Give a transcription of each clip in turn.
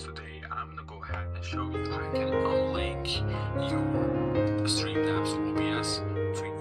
guys, today I'm gonna go ahead and show you how you can unlink your Streamlabs OBS to your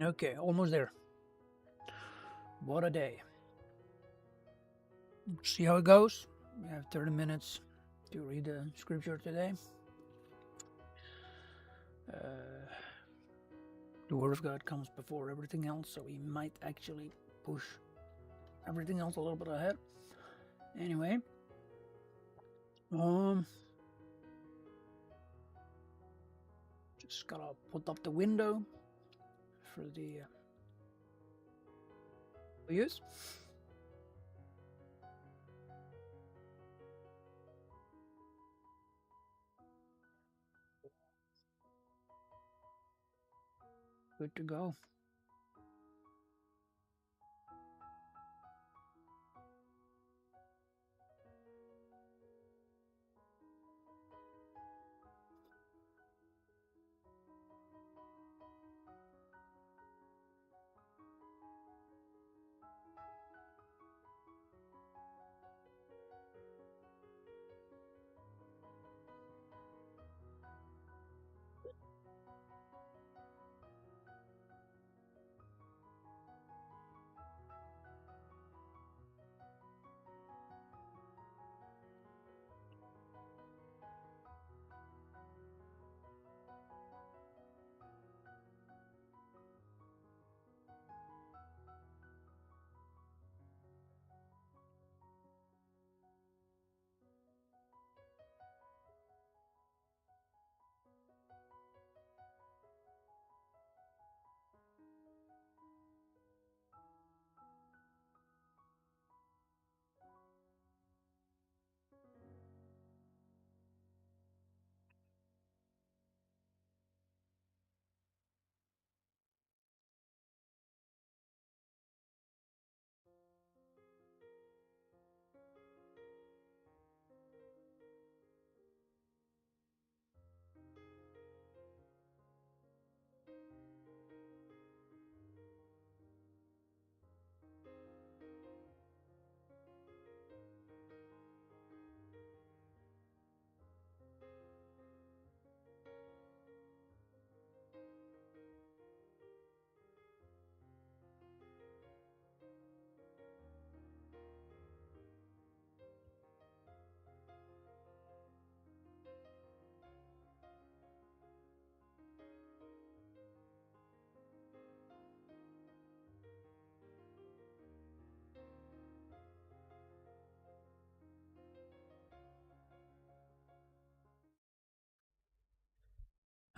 Okay, almost there. What a day. See how it goes. We have 30 minutes to read the scripture today. The Word of God comes before everything else, so we might actually push everything else a little bit ahead. Anyway, just gotta put up the window for the use. Good to go.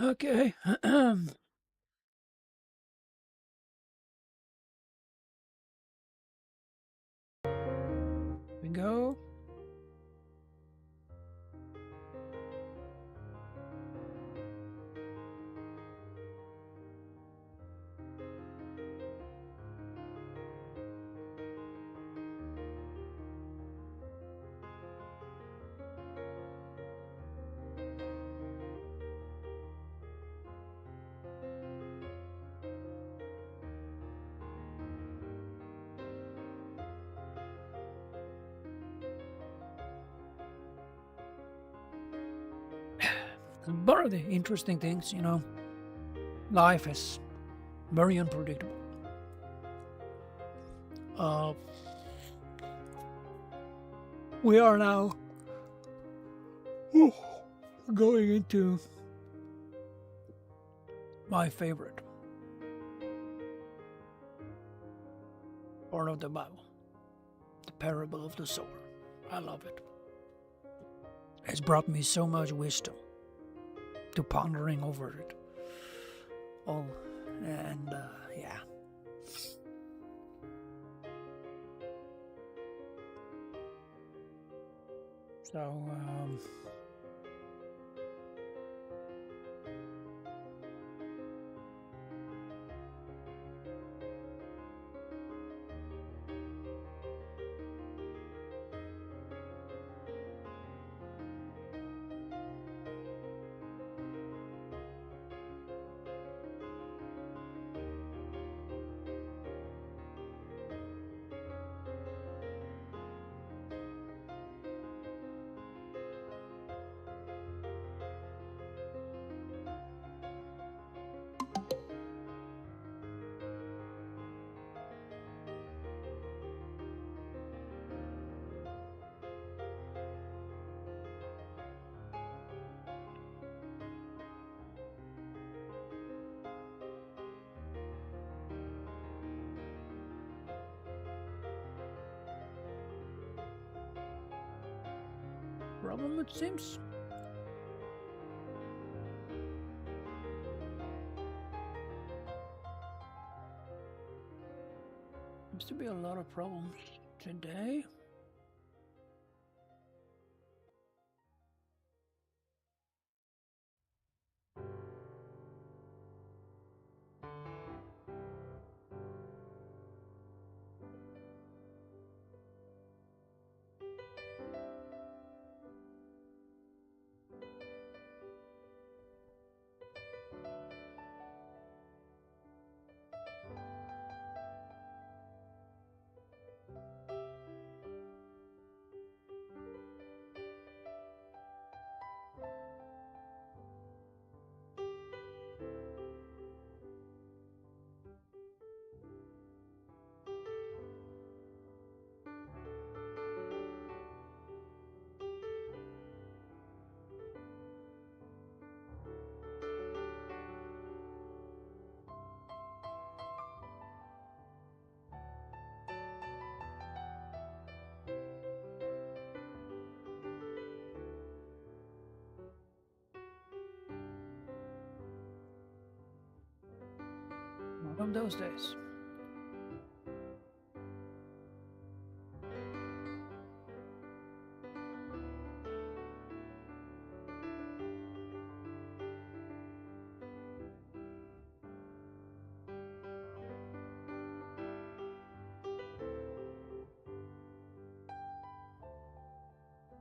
Okay. We go. One of the interesting things, life is very unpredictable. We are now going into my favorite part of the Bible, the parable of the sower. I love it. It's brought me so much wisdom to pondering over it. Oh, and yeah. So, problem, it seems. Seems to be a lot of problems today. One of those days.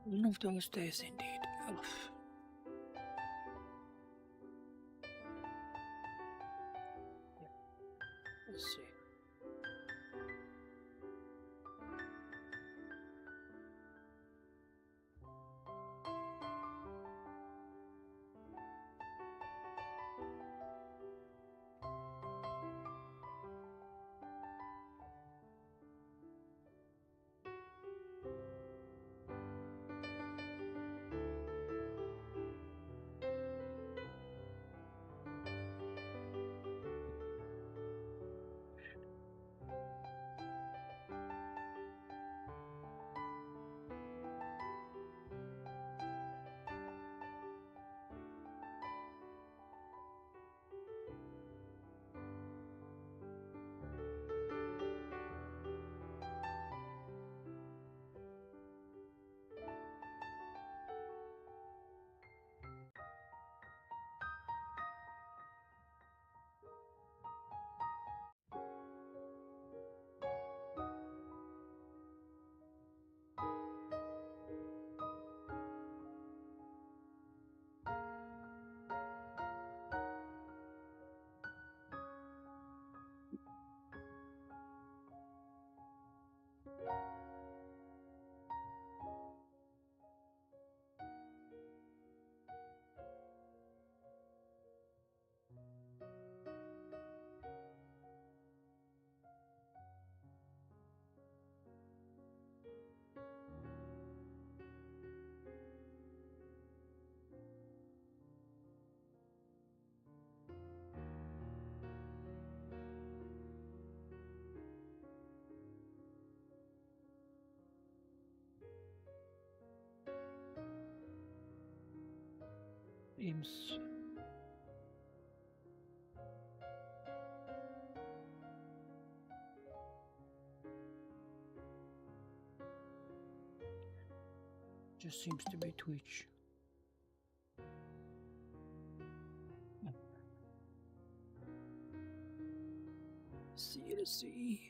One of those days indeed. Ugh. Let's see. Seems just seems to be Twitch. Let's see.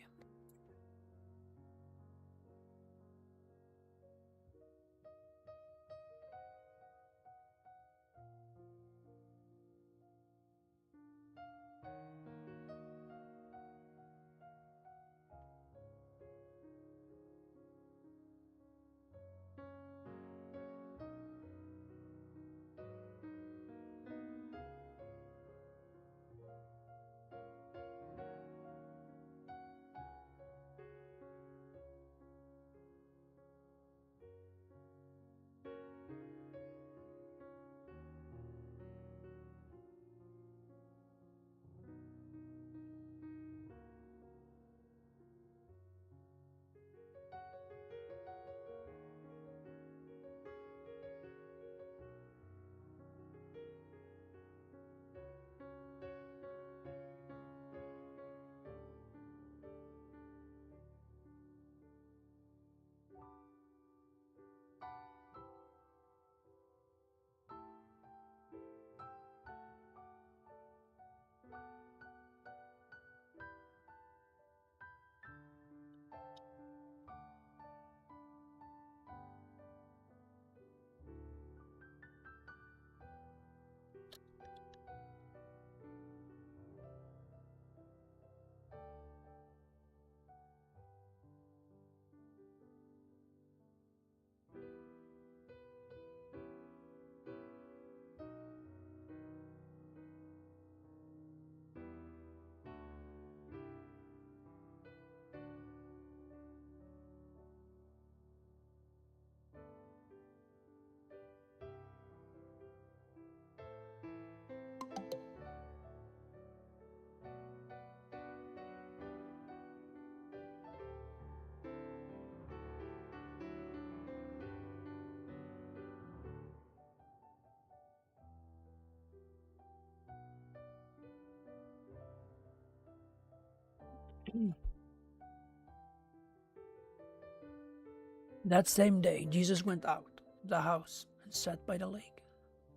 That same day, Jesus went out of the house and sat by the lake.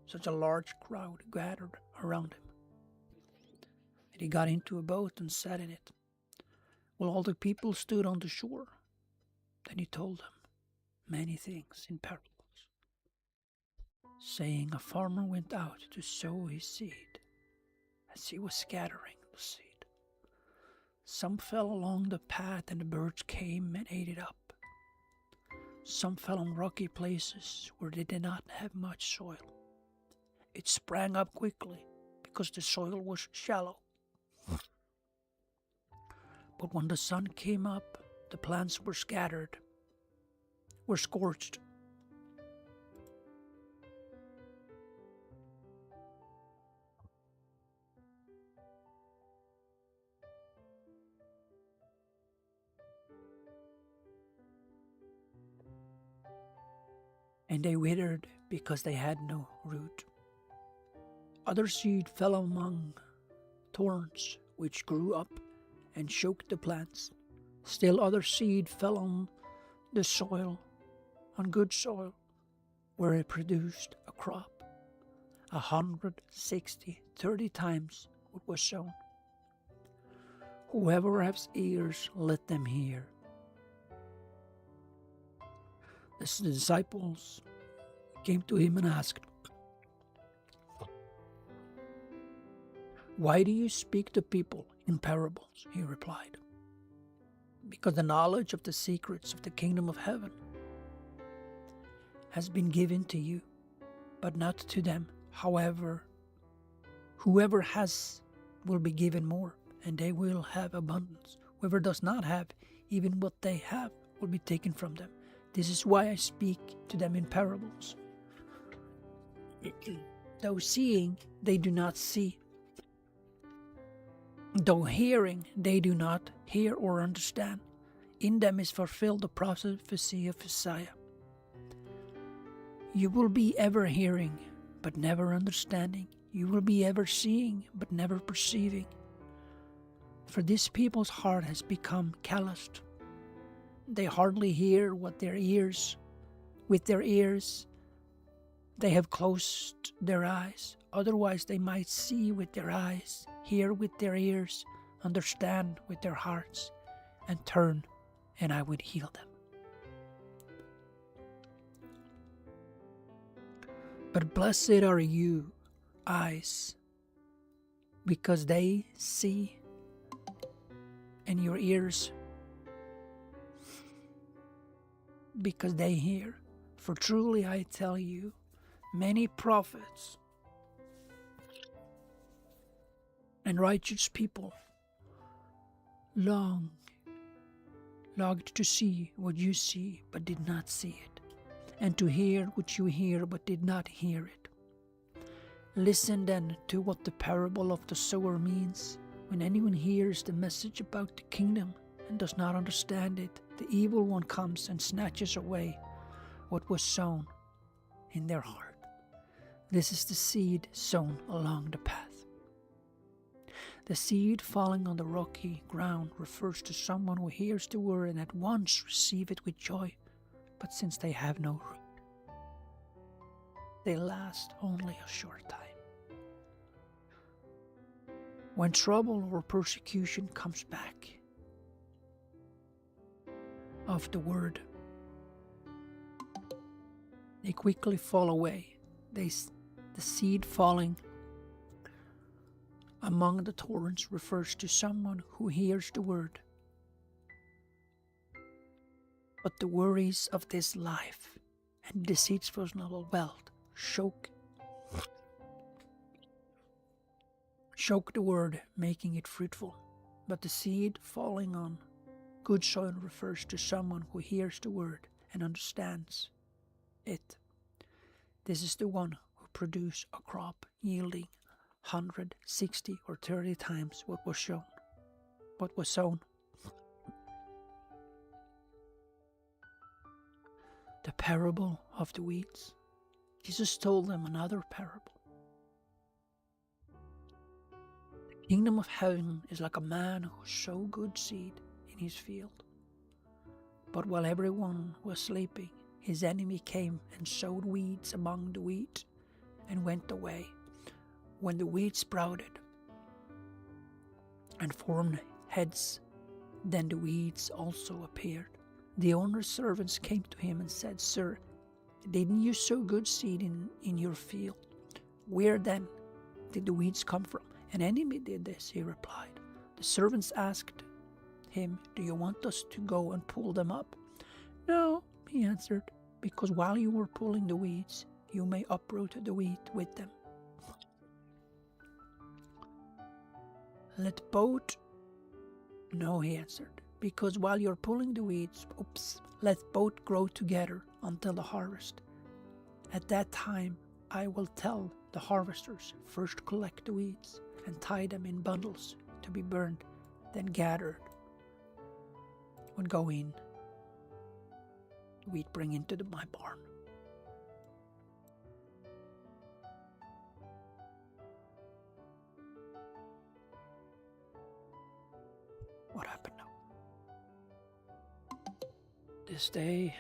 Such a large crowd gathered around him. And he got into a boat and sat in it, while all the people stood on the shore. Then he told them many things in parables, saying, a farmer went out to sow his seed. As he was scattering the seed, some fell along the path, and the birds came and ate it up. Some fell on rocky places where they did not have much soil. It sprang up quickly because the soil was shallow. But when the sun came up, the plants were scorched. And they withered because they had no root. Other seed fell among thorns, which grew up and choked the plants. Still other seed fell on the soil, on good soil, where it produced a crop, 160, 30 times what was sown. Whoever has ears, let them hear. The disciples came to him and asked, why do you speak to people in parables? He replied, because the knowledge of the secrets of the kingdom of heaven has been given to you, but not to them. However, whoever has will be given more, and they will have abundance. Whoever does not have, even what they have will be taken from them. This is why I speak to them in parables. Though seeing, they do not see. Though hearing, they do not hear or understand. In them is fulfilled the prophecy of Isaiah. You will be ever hearing, but never understanding. You will be ever seeing, but never perceiving. For this people's heart has become calloused. They hardly hear with their ears. They have closed their eyes. Otherwise they might see with their eyes, hear with their ears, understand with their hearts, and turn, and I would heal them. But blessed are you, eyes, because they see, and your ears, because they hear. For truly I tell you, many prophets and righteous people longed to see what you see, but did not see it, and to hear what you hear, but did not hear it. Listen then to what the parable of the sower means. When anyone hears the message about the kingdom and does not understand it, the evil one comes and snatches away what was sown in their heart. This is the seed sown along the path. The seed falling on the rocky ground refers to someone who hears the word and at once receive it with joy, but since they have no root, they last only a short time. When trouble or persecution comes back of the word, they quickly fall away. The seed falling among the thorns refers to someone who hears the word, but the worries of this life and deceitful wealth choke the word, making it fruitful. But the seed falling on good soil refers to someone who hears the word and understands it. This is the one who produces a crop yielding 160 or 30 times what was sown. The parable of the weeds. Jesus told them another parable. The kingdom of heaven is like a man who sowed good seed in his field. But while everyone was sleeping, his enemy came and sowed weeds among the wheat and went away. When the wheat sprouted and formed heads, then the weeds also appeared. The owner's servants came to him and said, "Sir, didn't you sow good seed in your field? Where then did the weeds come from?" "An enemy did this," he replied. The servants asked him, "Do you want us to go and pull them up?" "No," he answered, "because while you were pulling the weeds, you may uproot the wheat with them." "No," he answered, "because while you're pulling the weeds, let both grow together until the harvest. At that time, I will tell the harvesters, first collect the weeds and tie them in bundles to be burned, then gathered and go in the wheat bring into my barn." What happened now? This day,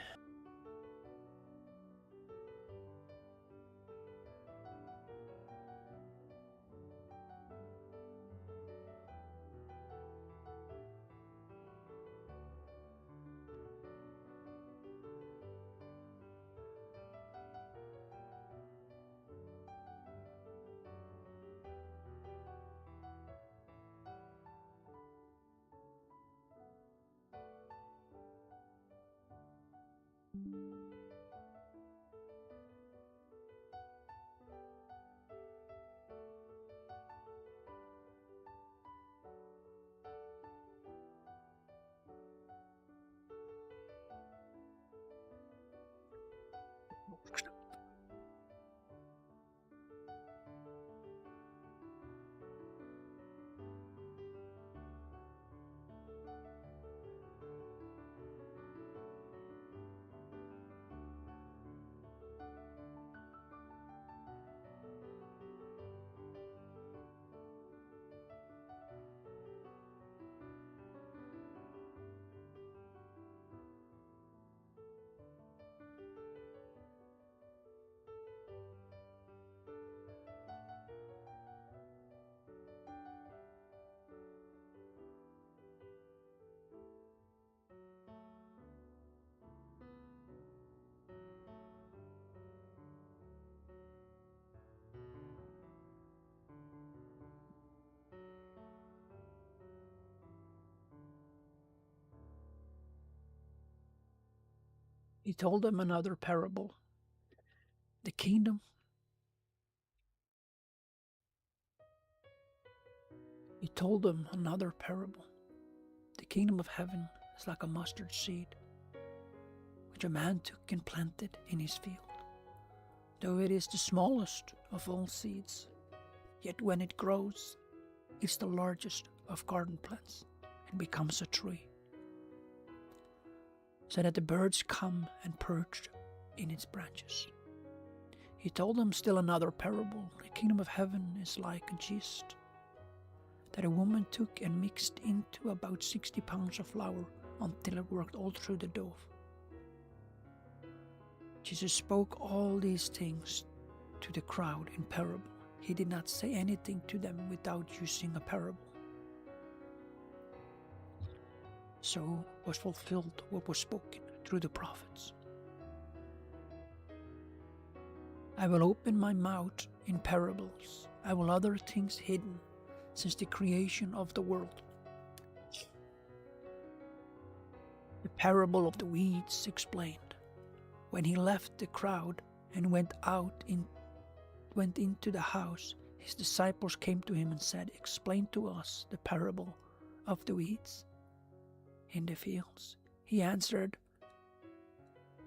he told them another parable. The kingdom He told them another parable. The kingdom of heaven is like a mustard seed, which a man took and planted in his field. Though it is the smallest of all seeds, yet when it grows, it's the largest of garden plants and becomes a tree, so that the birds come and perch in its branches. He told them still another parable. The kingdom of heaven is like a yeast that a woman took and mixed into about 60 pounds of flour until it worked all through the dough. Jesus spoke all these things to the crowd in parable. He did not say anything to them without using a parable. So was fulfilled what was spoken through the prophets. I will open my mouth in parables. I will utter things hidden since the creation of the world. The parable of the weeds explained. When he left the crowd and went into the house, his disciples came to him and said, "Explain to us the parable of the weeds in the fields." He answered,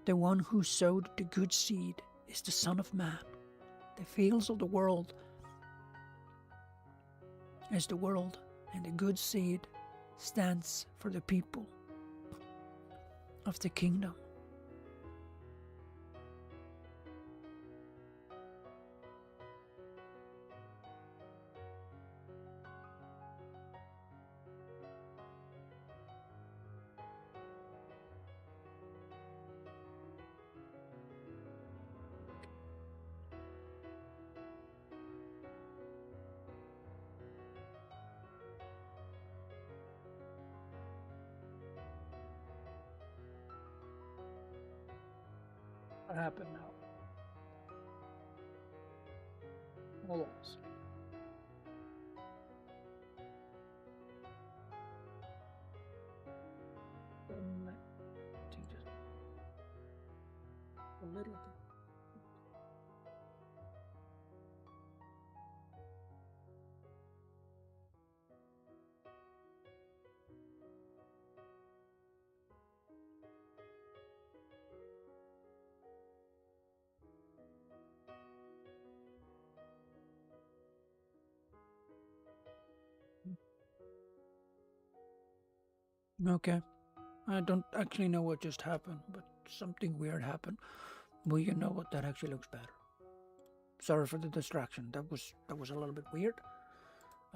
"The one who sowed the good seed is the Son of Man. The fields of the world is the world, and the good seed stands for the people of the kingdom." happened now? Hold on. Just a little bit. Okay. I don't actually know what just happened, but something weird happened. Well, you know what? That actually looks better. Sorry for the distraction. That was a little bit weird.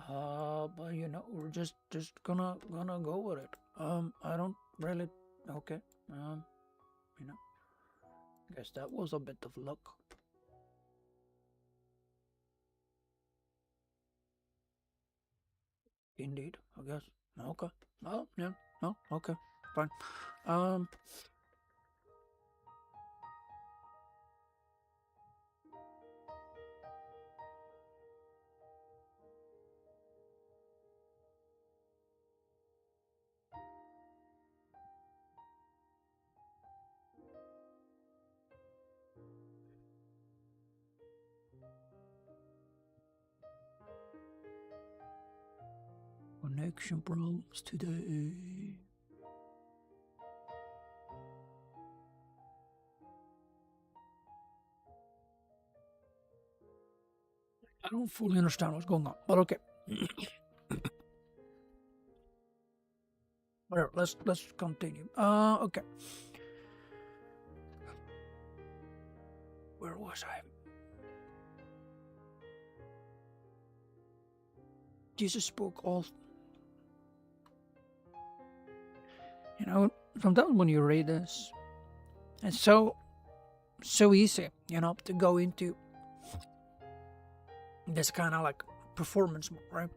But you know, we're just gonna go with it. I don't really. Okay. You know, guess that was a bit of luck. Indeed, I guess. Okay. Oh, yeah. No, okay. Fine. Connection problems today. I don't fully understand what's going on, but okay. Whatever. Let's continue. Okay. Where was I? Jesus spoke all. You know, sometimes when you read this, it's so easy, you know, to go into this kind of like performance mode, right?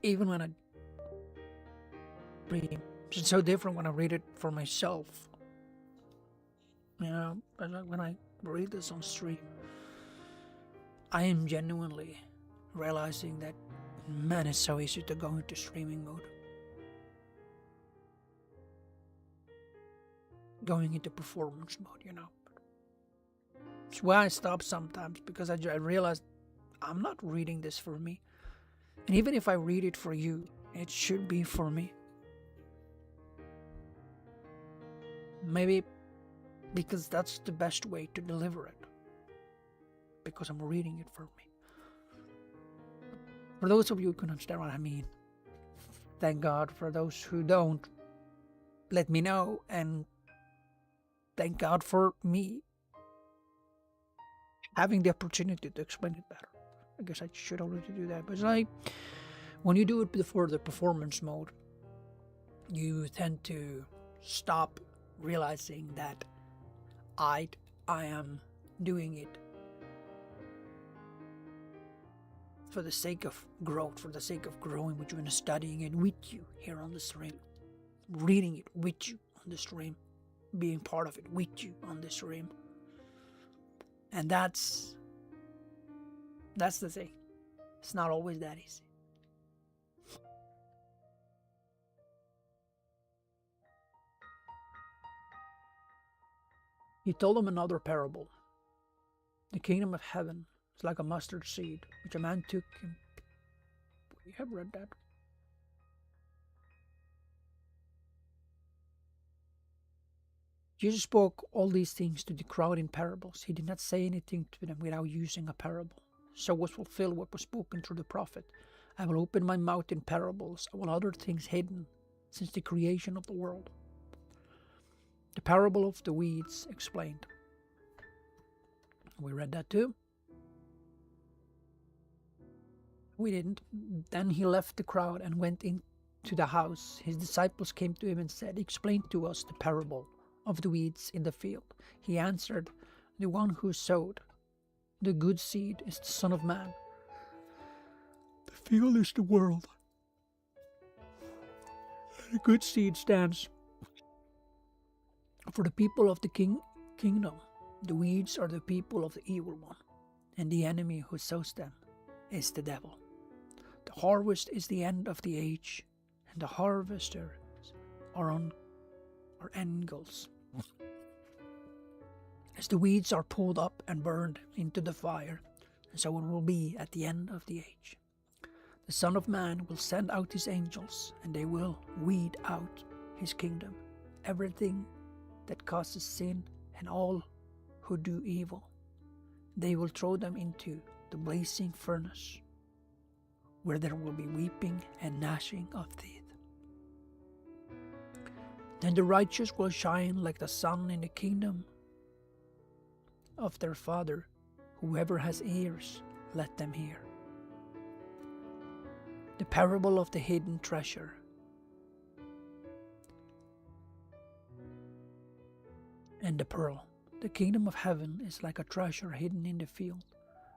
Even when I read, it's so different when I read it for myself. You know, but like when I read this on stream, I am genuinely realizing that, man, it's so easy to go into streaming mode. Going into performance mode, you know. It's why I stop sometimes, because I realize I'm not reading this for me. And even if I read it for you, it should be for me. Maybe because that's the best way to deliver it. Because I'm reading it for me. For those of you who can understand what I mean, thank God. For those who don't, let me know. And thank God for me having the opportunity to explain it better. I guess I should already do that. But it's like, when you do it before the performance mode, you tend to stop realizing that I am doing it for the sake of growth, for the sake of growing with you and studying it with you here on the stream, reading it with you on the stream, being part of it with you on the stream. And that's the thing. It's not always that easy. He told them another parable. The kingdom of heaven is like a mustard seed, which a man took and... You have read that. Jesus spoke all these things to the crowd in parables. He did not say anything to them without using a parable. So was fulfilled what was spoken through the prophet. I will open my mouth in parables. I will utter things hidden since the creation of the world. The parable of the weeds explained. We read that too. We didn't. Then he left the crowd and went into the house. His disciples came to him and said, "Explain to us the parable of the weeds in the field." He answered, "The one who sowed the good seed is the Son of Man. The field is the world. The good seed stands for the people of the King kingdom, the weeds are the people of the evil one, and the enemy who sows them is the devil. The harvest is the end of the age, and the harvesters are angels. As the weeds are pulled up and burned into the fire, and so it will be at the end of the age. The Son of Man will send out his angels, and they will weed out his kingdom, everything that causes sin and all who do evil. They will throw them into the blazing furnace, where there will be weeping and gnashing of teeth. Then the righteous will shine like the sun in the kingdom of their Father. Whoever has ears, let them hear. The parable of the hidden treasure. And the pearl. The kingdom of heaven is like a treasure hidden in the field.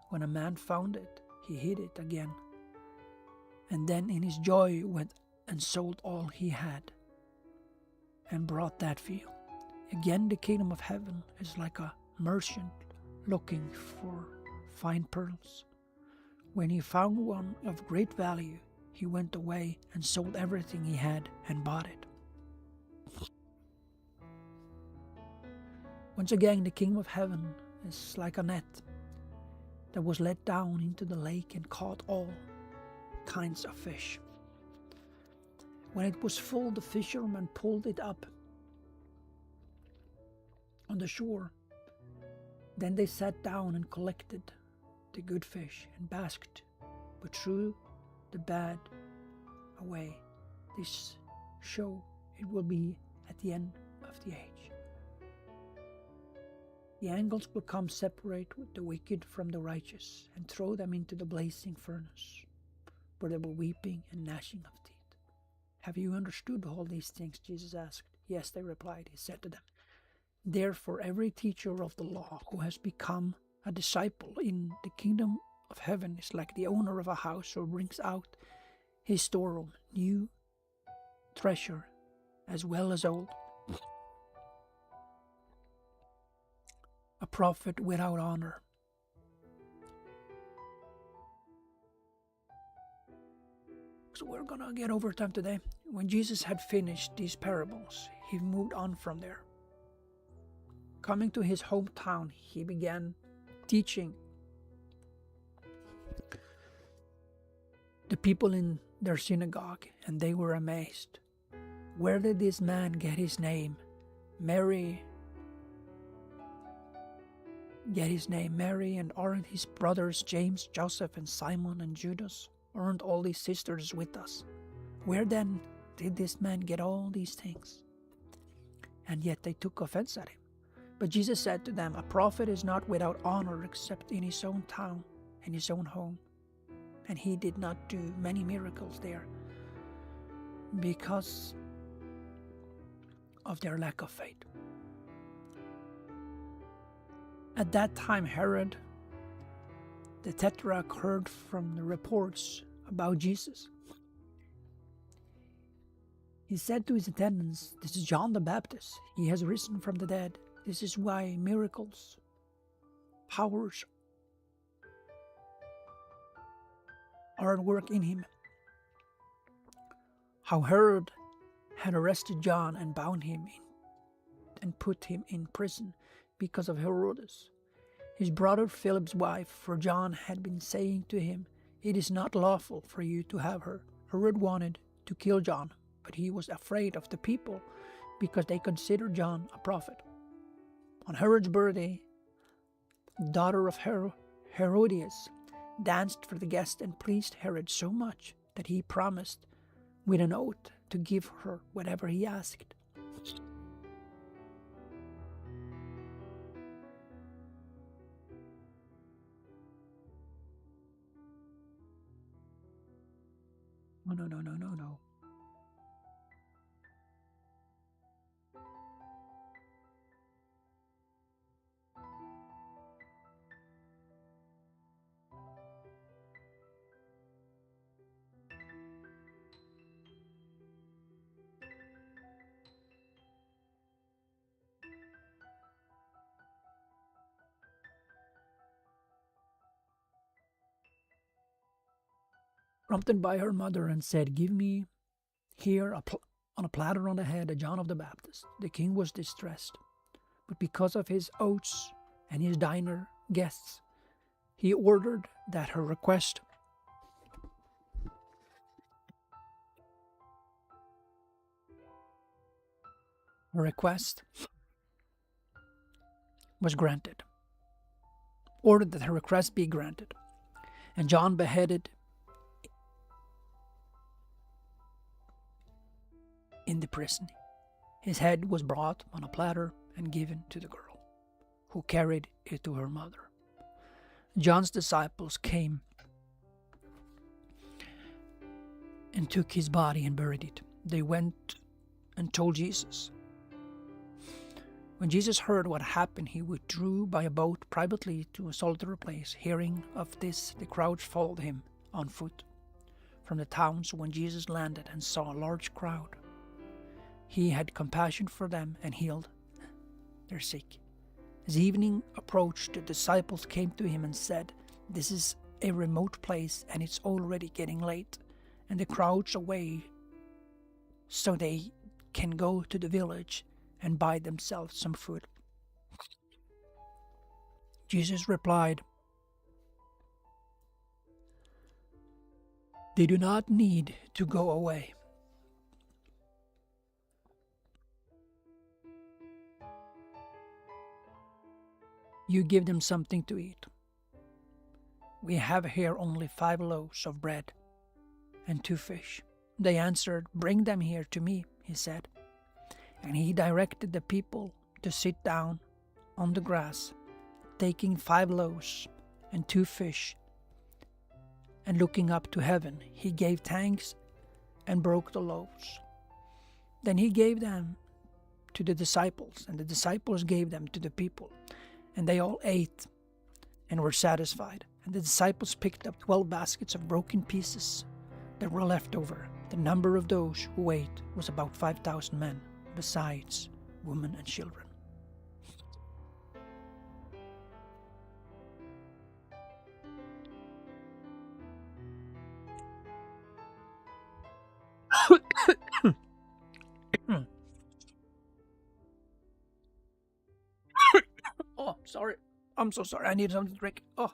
When a man found it, he hid it again, and then in his joy went and sold all he had and brought that field. Again, the kingdom of heaven is like a merchant looking for fine pearls. When he found one of great value, he went away and sold everything he had and bought it. Once again, the kingdom of heaven is like a net that was let down into the lake and caught all kinds of fish. When it was full, the fishermen pulled it up on the shore. Then they sat down and collected the good fish and basked, but threw the bad away. This show it will be at the end of the age. The angels will come separate the wicked from the righteous and throw them into the blazing furnace, where there will be weeping and gnashing of teeth. Have you understood all these things? Jesus asked. Yes, they replied. He said to them, therefore every teacher of the law who has become a disciple in the kingdom of heaven is like the owner of a house who brings out his storeroom, new treasure as well as old. A prophet without honor. So we're gonna get overtime today. When Jesus had finished these parables, he moved on from there. Coming to his hometown, he began teaching the people in their synagogue, and they were amazed. Where did this man get his name? Mary, and aren't his brothers James, Joseph, and Simon, and Judas? Aren't all these sisters with us? Where then did this man get all these things? And yet they took offense at him. But Jesus said to them, a prophet is not without honor except in his own town and his own home. And he did not do many miracles there because of their lack of faith. At that time, Herod the Tetrarch heard from the reports about Jesus. He said to his attendants, this is John the Baptist. He has risen from the dead. This is why miracles, powers are at work in him. How Herod had arrested John and bound him and put him in prison because of Herodias, his brother Philip's wife, for John had been saying to him, it is not lawful for you to have her. Herod wanted to kill John, but he was afraid of the people because they considered John a prophet. On Herod's birthday, the daughter of Herodias danced for the guests and pleased Herod so much that he promised with an oath to give her whatever he asked. No. prompted by her mother, and said, "Give me here on a platter on the head a John of the Baptist." The king was distressed, but because of his oaths and his diner guests, he ordered that her request was granted. Ordered that her request be granted, and John beheaded in the prison. His head was brought on a platter and given to the girl, who carried it to her mother. John's disciples came and took his body and buried it. They went and told Jesus. When Jesus heard what happened, he withdrew by a boat privately to a solitary place. Hearing of this, the crowds followed him on foot from the towns. When Jesus landed and saw a large crowd, he had compassion for them and healed their sick. As evening approached, the disciples came to him and said, "This is a remote place, and it's already getting late, and the crowd's away, so they can go to the village and buy themselves some food." Jesus replied, "They do not need to go away. You give them something to eat." "We have here only 5 loaves of bread and 2 fish." They answered, "Bring them here to me," he said. And he directed the people to sit down on the grass, taking 5 loaves and 2 fish, and looking up to heaven, he gave thanks and broke the loaves. Then he gave them to the disciples, and the disciples gave them to the people, and they all ate and were satisfied. And the disciples picked up 12 baskets of broken pieces that were left over. The number of those who ate was about 5,000 men, besides women and children. Oh, sorry. I'm so sorry. I need something to drink. Oh.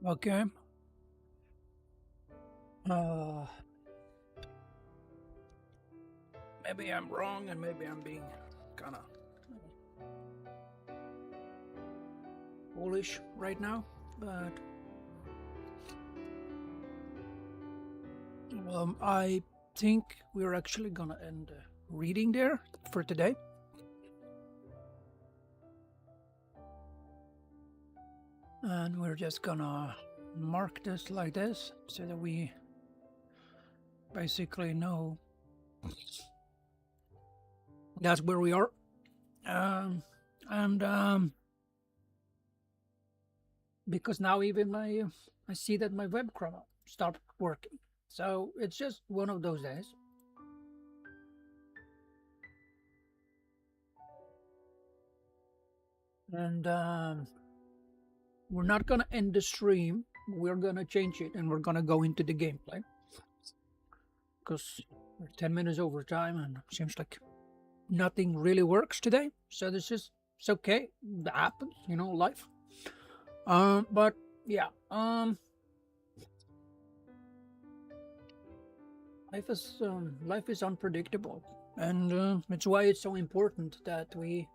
Okay. Uh, Maybe I'm wrong, and maybe I'm being kind of foolish right now, but I think we're actually gonna end reading there for today. And we're just gonna mark this like this so that we basically know that's where we are. And because now even I see that my web crawler stopped working. So it's just one of those days. And we're not gonna end the stream. We're gonna change it and we're gonna go into the gameplay. Because we're 10 minutes over time and it seems like nothing really works today. So this is, it's okay. That happens, you know, life. But yeah, life is unpredictable, and it's why it's so important that we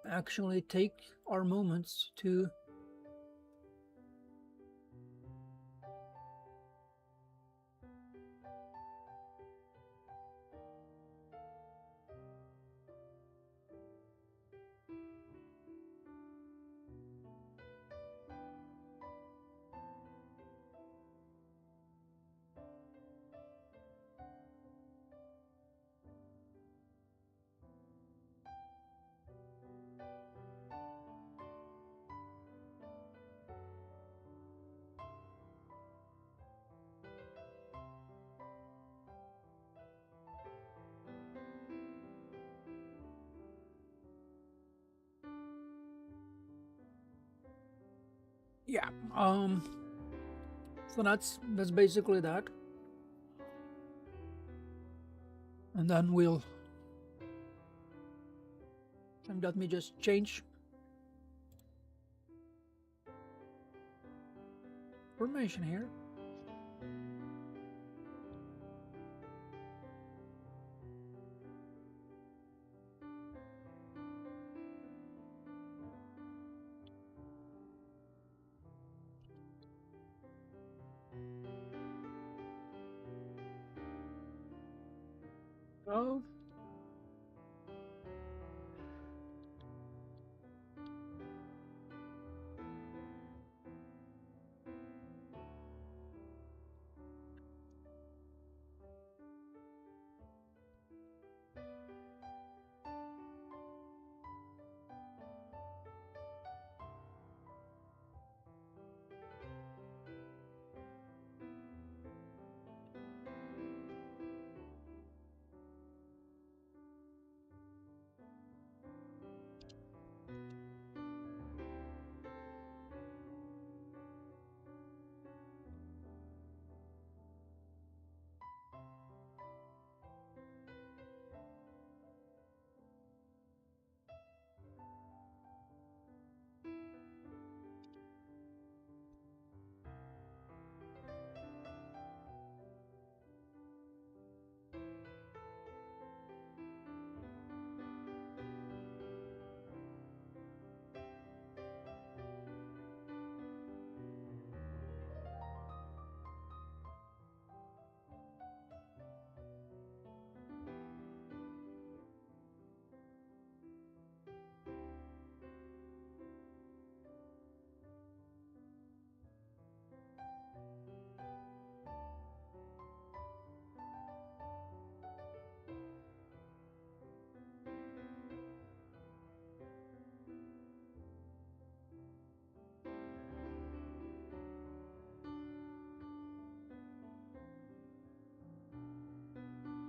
actually take our moments to yeah. So that's basically that, and then we'll. And let me just change formation here. Oh,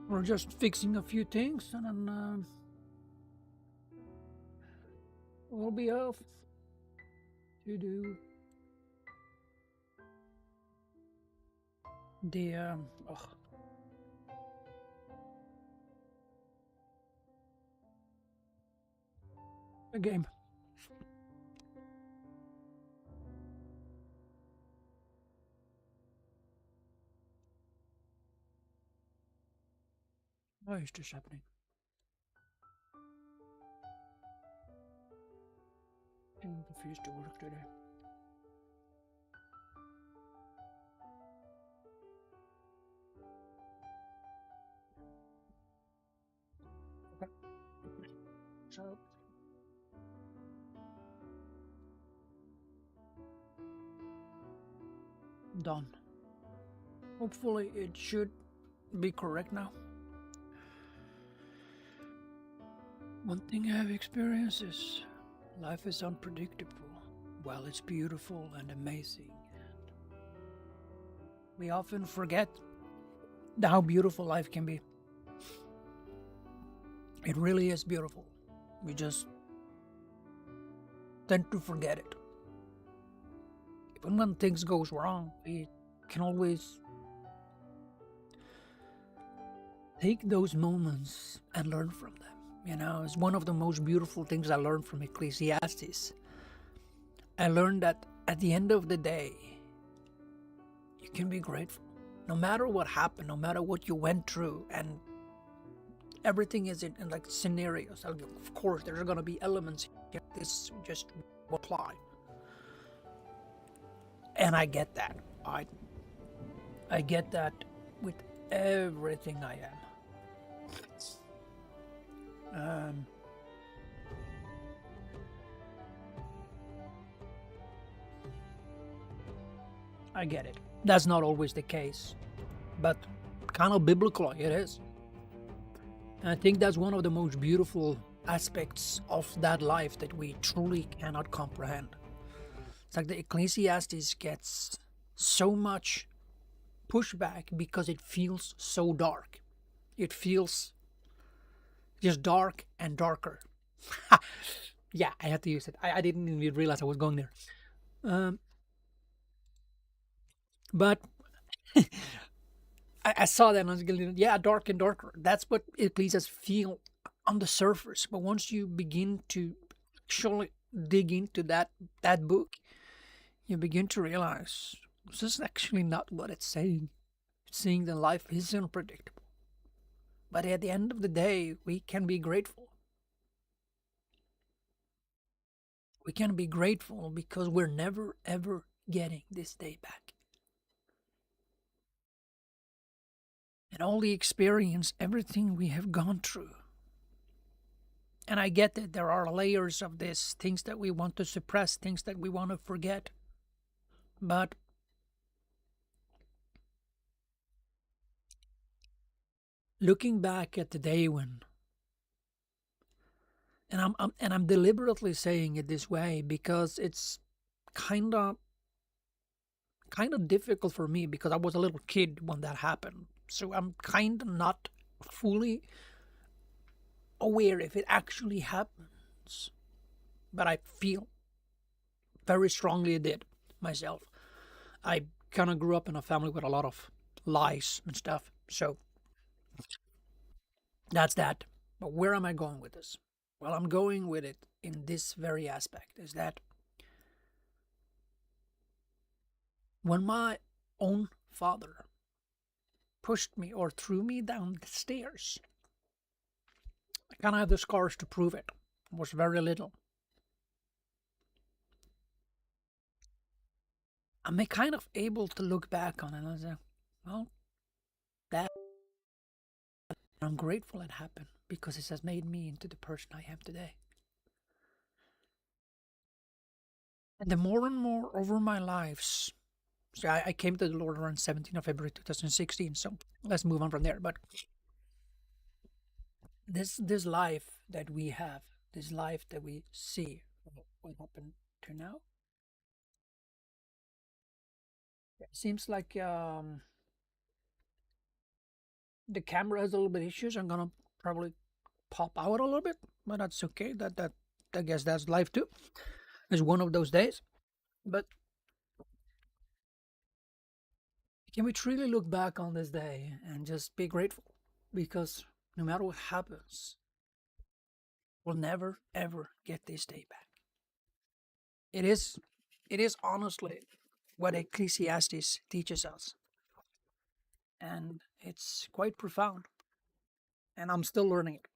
we're just fixing a few things, and then we'll be off to do the game. Why is this happening? I refuse to work today. Okay. So done. Hopefully it should be correct now. One thing I have experienced is life is unpredictable. While it's beautiful and amazing, we often forget how beautiful life can be. It really is beautiful. We just tend to forget it. Even when things goes wrong, we can always take those moments and learn from them. You know, it's one of the most beautiful things I learned from Ecclesiastes. I learned that at the end of the day, you can be grateful. No matter what happened, no matter what you went through, and everything is in like scenarios. Of course, there's going to be elements here. This just apply. And I get that. I get that with everything I am. I get it. That's not always the case, but kind of biblical it is. And I think that's one of the most beautiful aspects of that life that we truly cannot comprehend. It's like the Ecclesiastes gets so much pushback because it feels so dark. It feels just dark and darker. Yeah, I had to use it. I didn't even realize I was going there. But I saw that and I was going, yeah, dark and darker. That's what Ecclesiastes feel on the surface. But once you begin to actually dig into that book, you begin to realize this is actually not what it's saying. It's saying that life is unpredictable. But at the end of the day, we can be grateful. We can be grateful because we're never ever getting this day back. And all the experience, everything we have gone through. And I get that there are layers of this, things that we want to suppress, things that we want to forget. But looking back at the day when, and I'm deliberately saying it this way because it's kind of difficult for me because I was a little kid when that happened. So I'm kind of not fully aware if it actually happens. But I feel very strongly it did myself. I kind of grew up in a family with a lot of lies and stuff. So that's that. But where am I going with this? Well, I'm going with it in this very aspect is that when my own father pushed me or threw me down the stairs, I kind of have the scars to prove it. I was very little. I'm kind of able to look back on it and say, well, that I'm grateful it happened because it has made me into the person I am today. And the more and more over my lives, so I came to the Lord around 17th of February 2016, so let's move on from there. But this life that we have, this life that we see, what happened to now, it seems like the camera has a little bit issues. I'm gonna probably pop out a little bit, but that's okay. That I guess that's life too. It's one of those days. But can we truly look back on this day and just be grateful? Because no matter what happens, we'll never ever get this day back. It is honestly what Ecclesiastes teaches us. And it's quite profound. and I'm still learning it.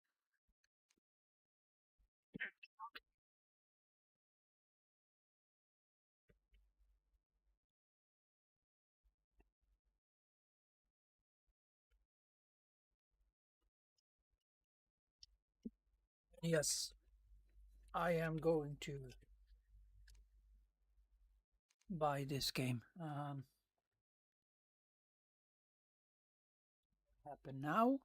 Yes, I am going to buy this game. Happen now.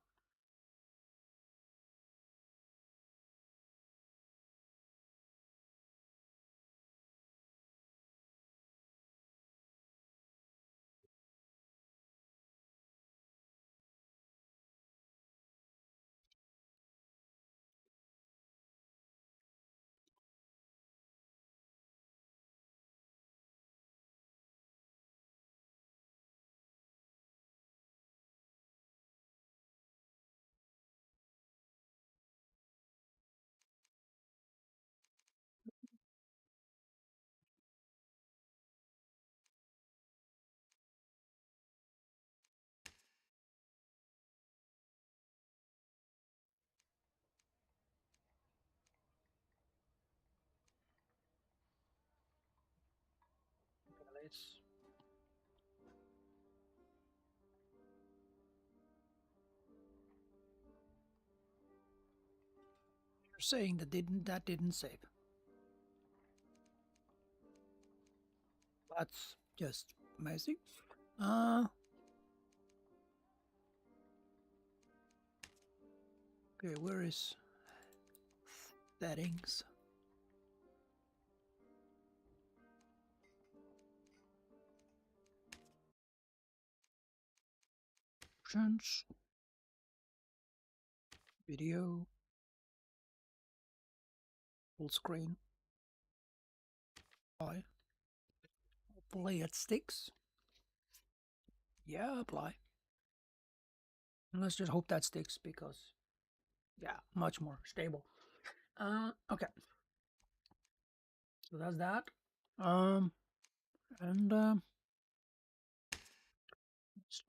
Let's. You're saying that didn't save. That's just amazing. Okay, where is settings? Options. Video. Full screen. Apply. Hopefully it sticks. Yeah, apply. And let's just hope that sticks because, yeah, much more stable. Okay. So that's that. And let's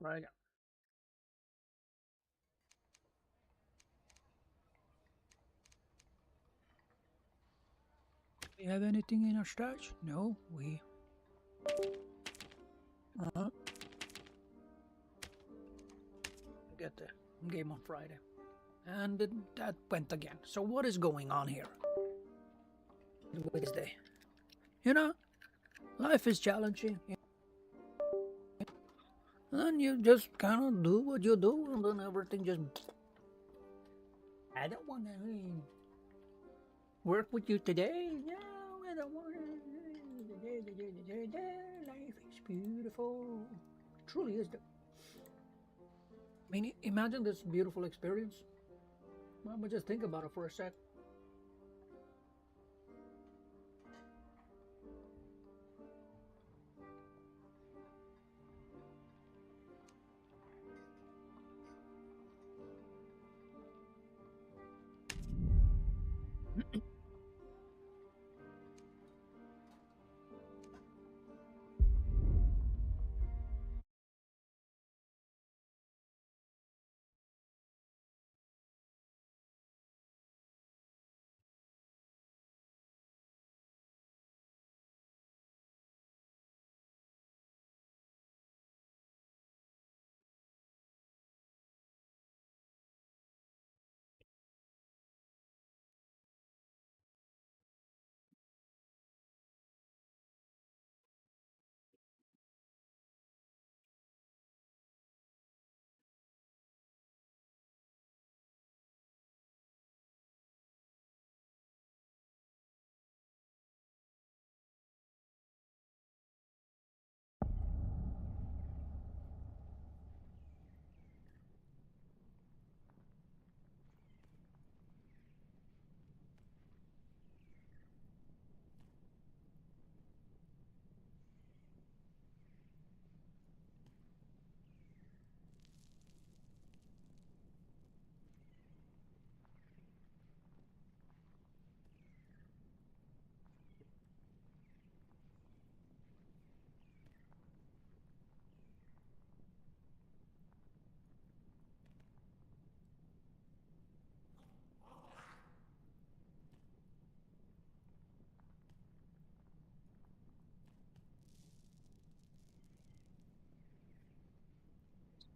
try again. Do we have anything in our stash? No, we. Get the game on Friday. And that went again. So what is going on here? Wednesday. You know, life is challenging. And then you just kind of do what you do, and then everything just. I don't want to work with you today. No, I don't want to. Life is beautiful. It truly is. I mean, imagine this beautiful experience. Well, but just think about it for a sec.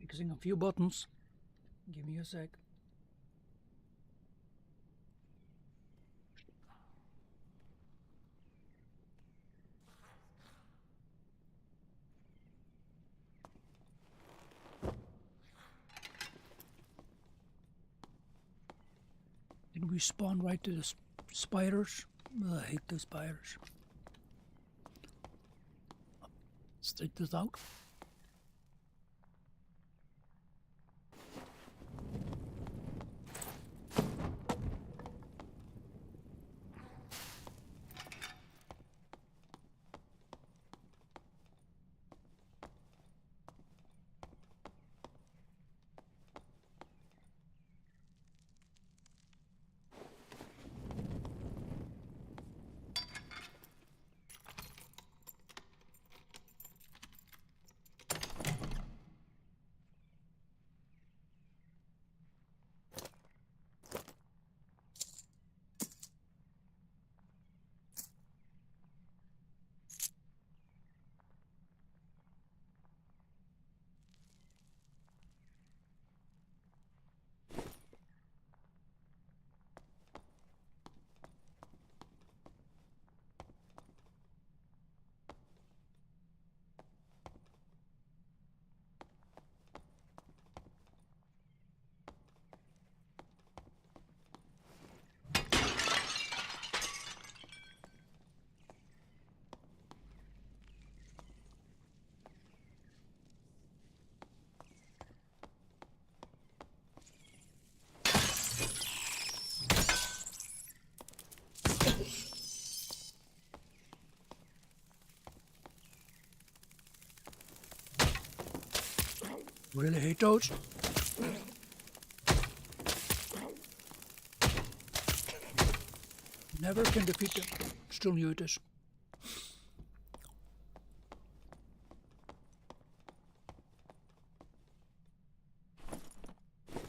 Fixing a few buttons. Give me a sec. Did we spawn right to the spiders? I hate the spiders. Let's take this out. Really hate those. Never can defeat them. Still new it is.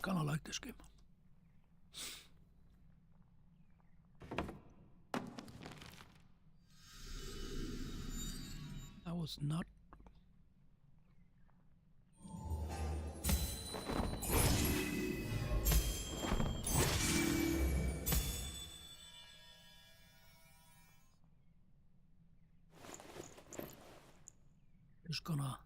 Kinda like this game. I was not. Just gonna.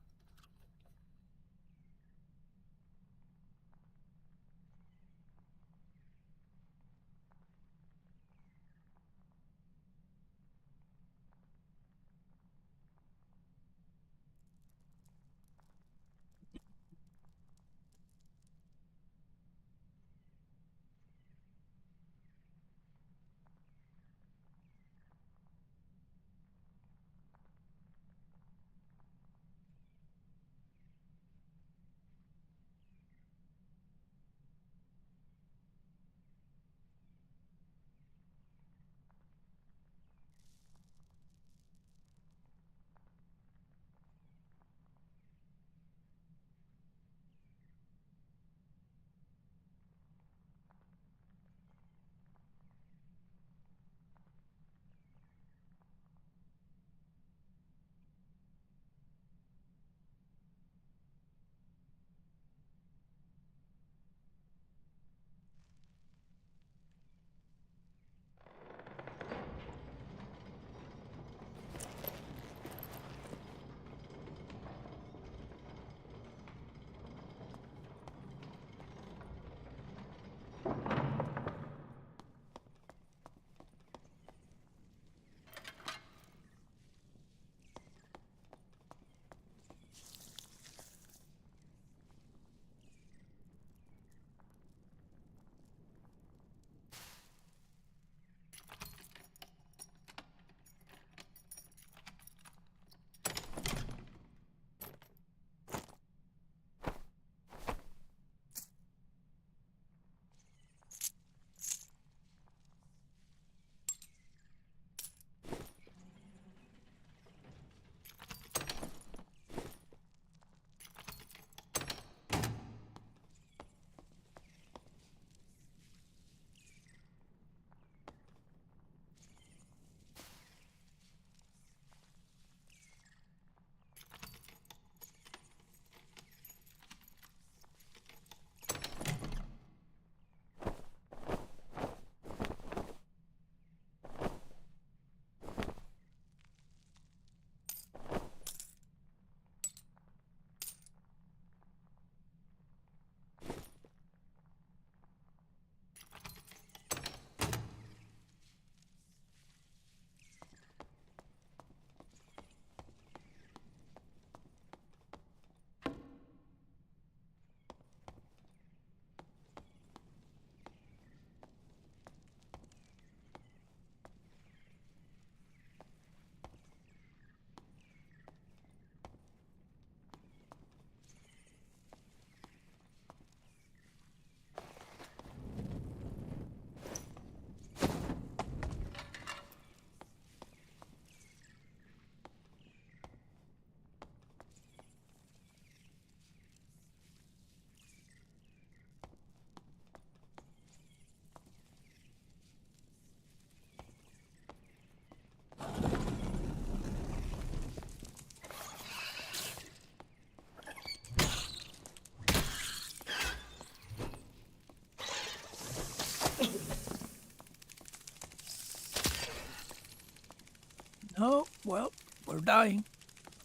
Well, we're dying.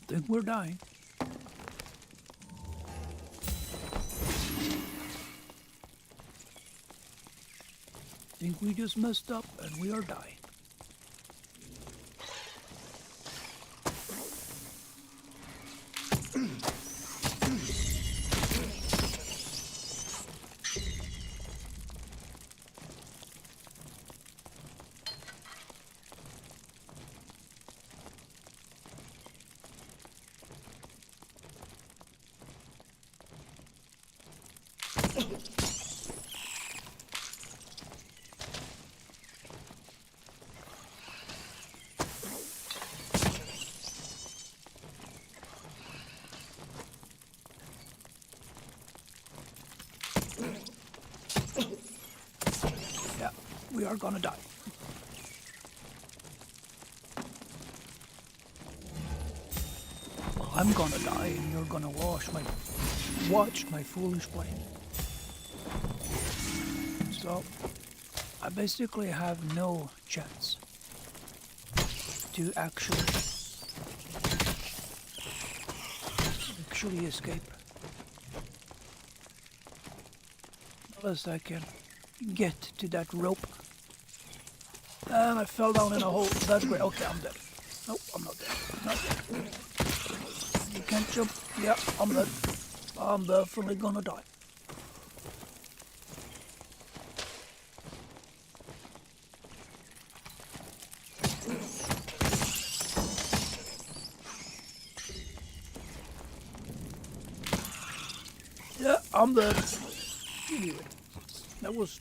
I think we're dying. I think we just messed up and we are dying. Yeah, we are gonna die. Well, I'm gonna die and you're gonna watch my foolish play. So, I basically have no chance to actually escape. Unless I can get to that rope. And I fell down in a hole. That's great. Okay, I'm dead. Nope, I'm not dead. Not dead. You can't jump. Yeah, I'm dead. I'm definitely gonna die. Yeah, I'm dead. You knew it. That was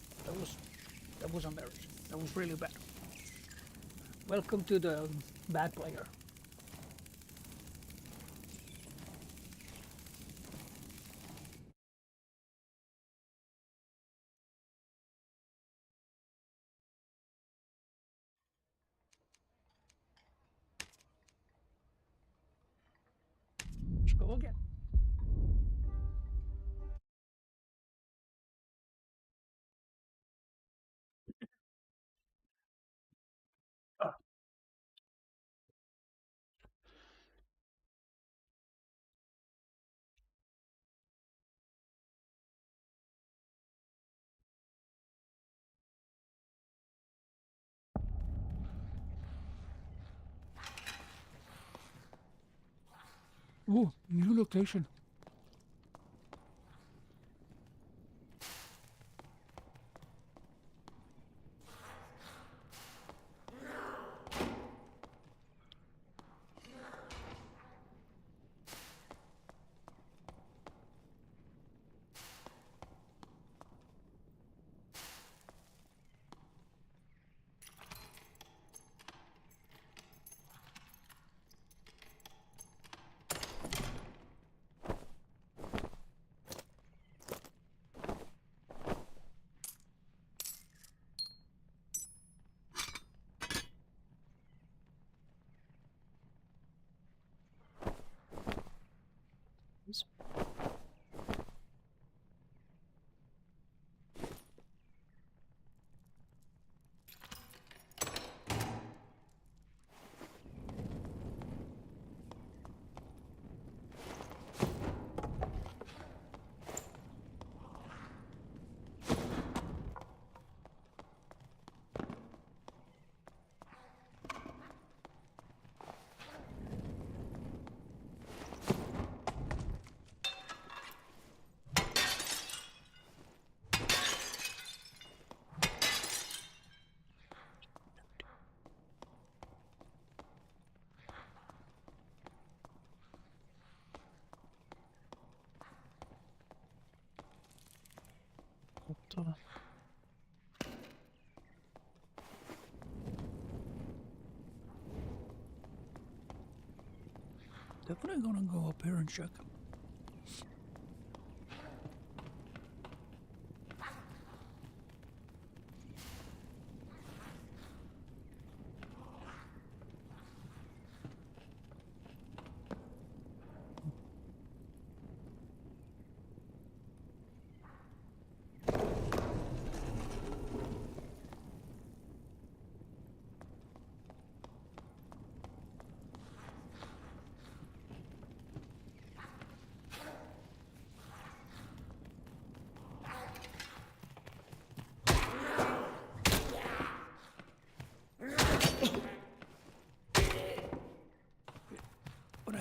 embarrassing. That was really bad. Welcome to the bad player. Let's go again. Ah, ooh, new location. But, definitely gonna go up here and check.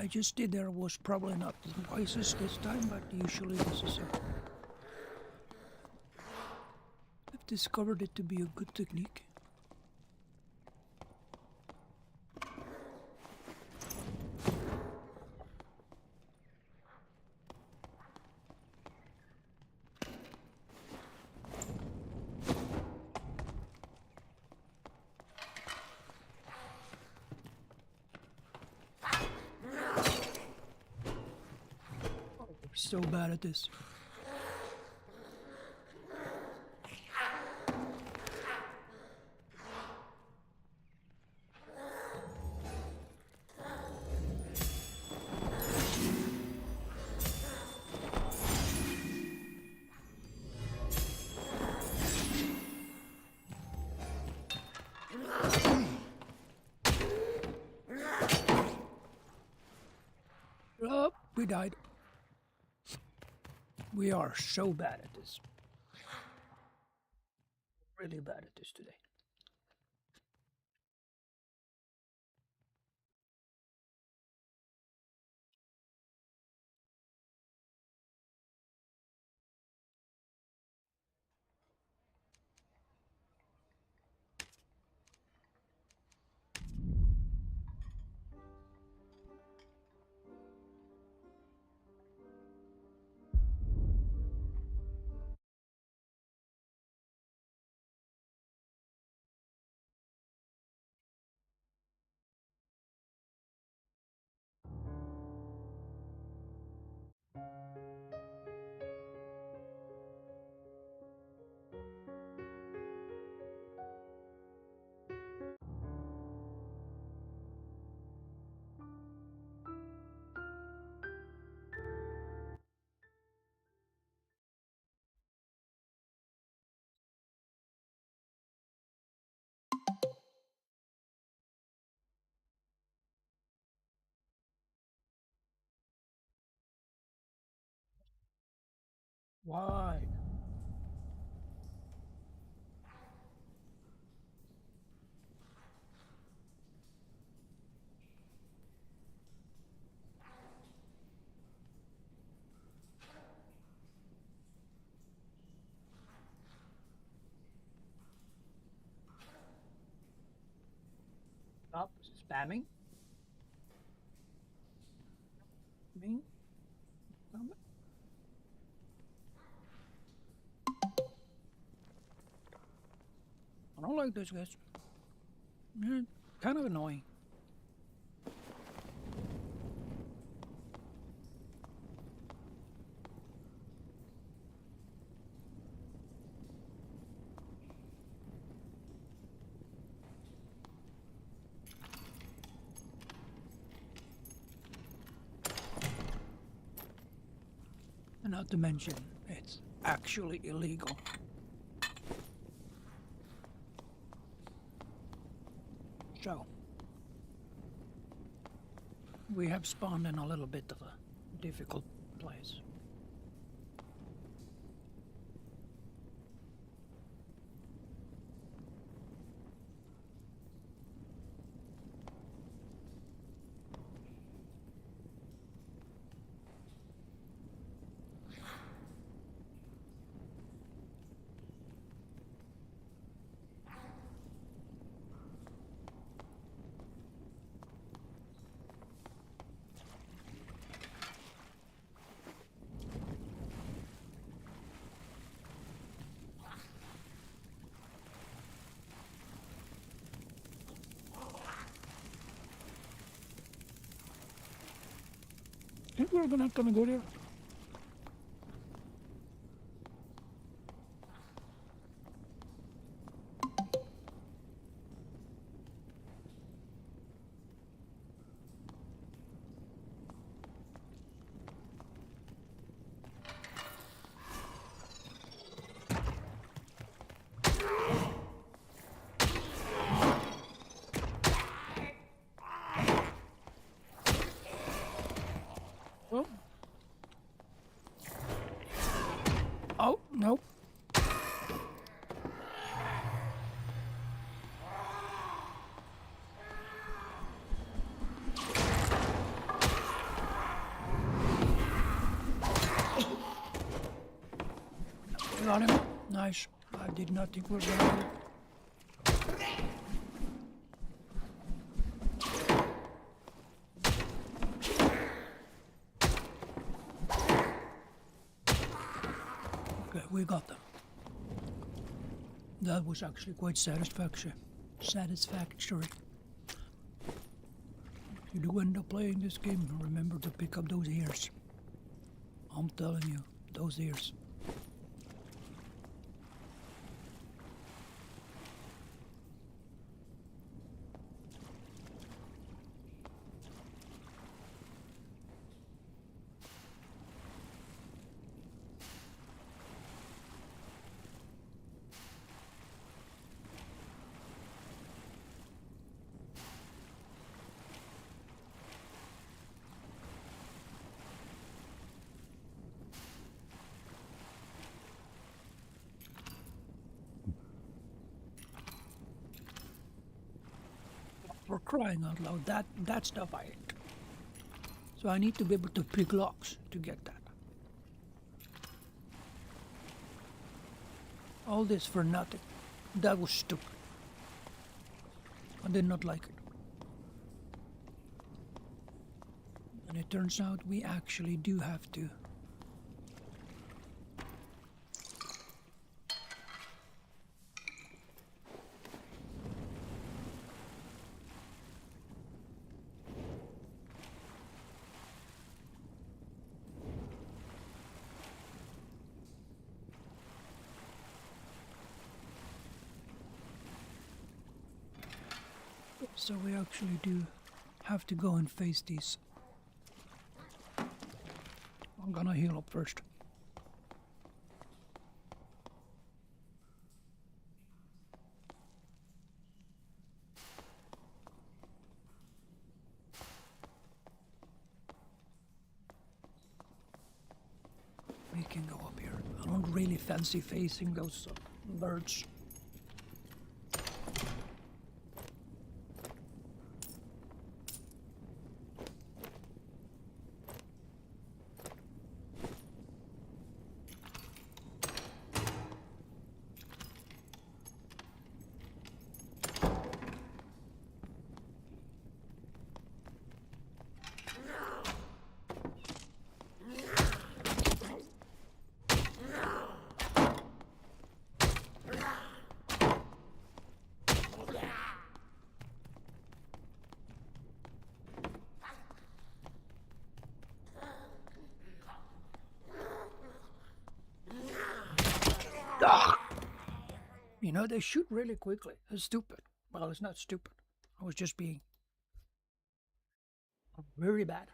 I just did there was probably not the wisest this time, but usually this is I've discovered it to be a good technique. So bad at this. Oh, we died. We are so bad at this. Really bad at this today. Why? Stop spamming. Me? Spam it. I don't like this, guys. Yeah, kind of annoying. And not to mention, it's actually illegal. So, we have spawned in a little bit of a difficult place. Think we're not gonna go there? Well, nice. I did not think we were gonna Okay, we got them. That was actually quite satisfactory. If you do end up playing this game, remember to pick up those ears. I'm telling you, those ears. For crying out loud, that stuff I ate. So I need to be able to pick locks to get that. All this for nothing. That was stupid. I did not like it. And it turns out we actually do have to. So we actually do have to go and face these. I'm gonna heal up first. We can go up here. I don't really fancy facing those birds. Ugh. You know, they shoot really quickly. It's stupid. Well, it's not stupid. I was just being very bad.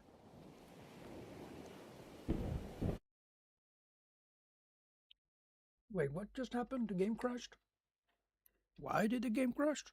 Wait, what just happened? The game crashed? Why did the game crash?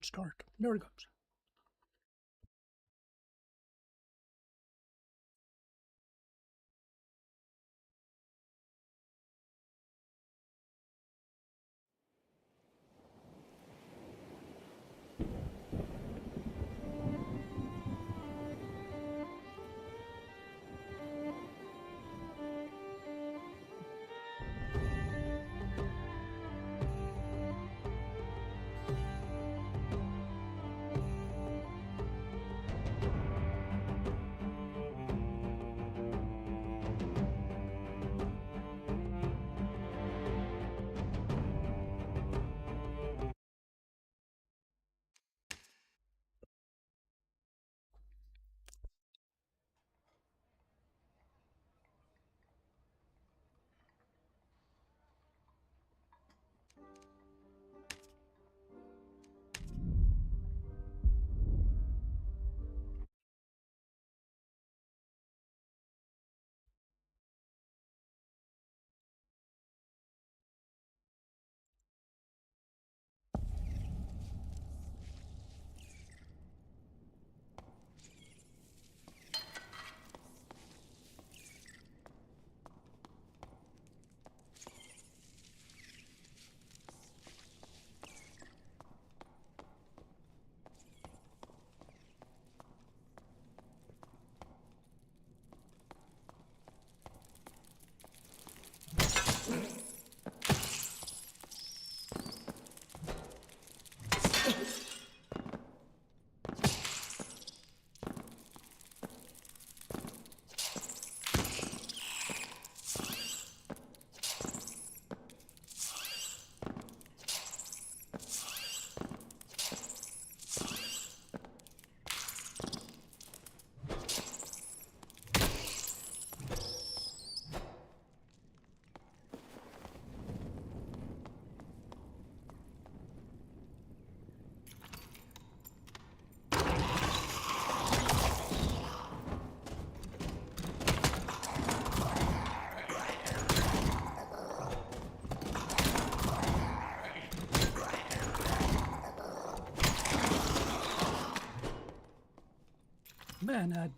Start. There it comes. Man,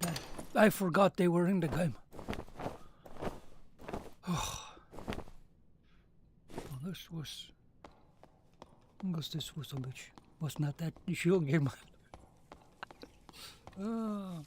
I forgot they were in the game. Oh. Well, this was a bit, was not that issue game. Oh.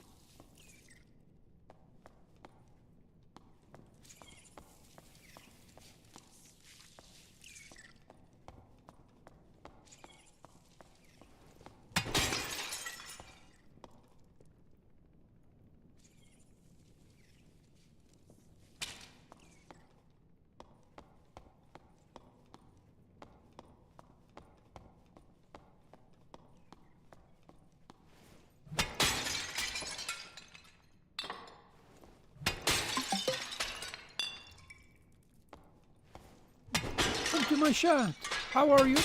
To my shot. How are you?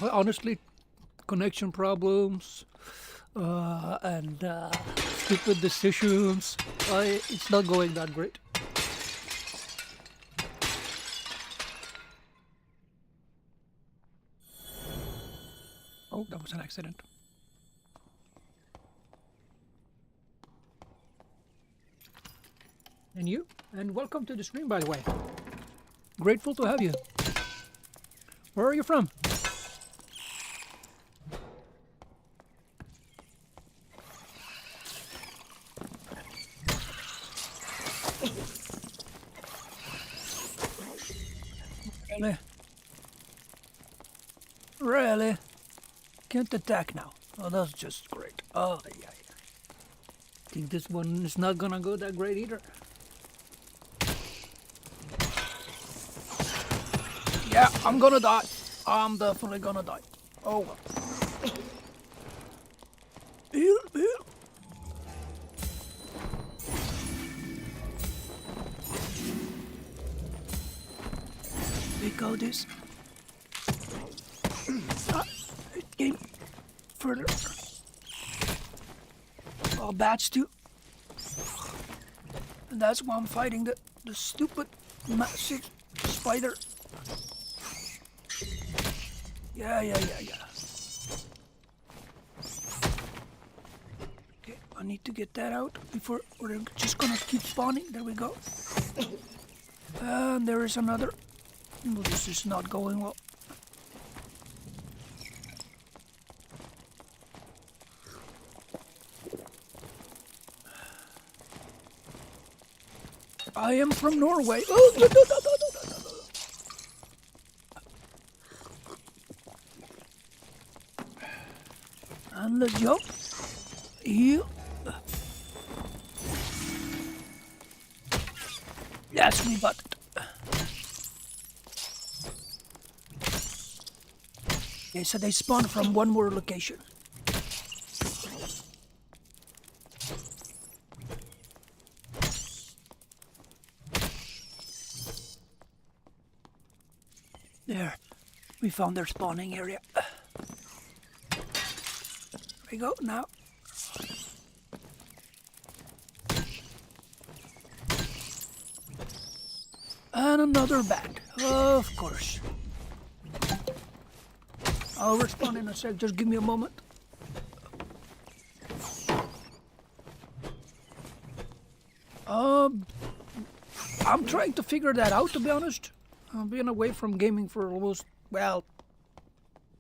Honestly, connection problems and stupid decisions. It's not going that great. Oh, that was an accident. And you? And welcome to the stream, by the way. Grateful to have you. Where are you from? Really? Really? Can't attack now. Oh, that's just great. Oh, yeah. Think this one is not gonna go that great either. Yeah, I'm gonna die. I'm definitely gonna die. Oh well. Heal. We go this. It came further. Oh, bats too. And that's why I'm fighting the stupid massive spider. Yeah. Okay, I need to get that out before we're just gonna keep spawning. There we go. And there is another. Well, this is not going well. I am from Norway. Oh, no. And let's jump. Heal. Yes, we got it. Okay, so they spawn from one more location. There, we found their spawning area. There we go, now. And another bat, of course. I'll respawn in a sec, just give me a moment. I'm trying to figure that out, to be honest. I've been away from gaming for almost, well,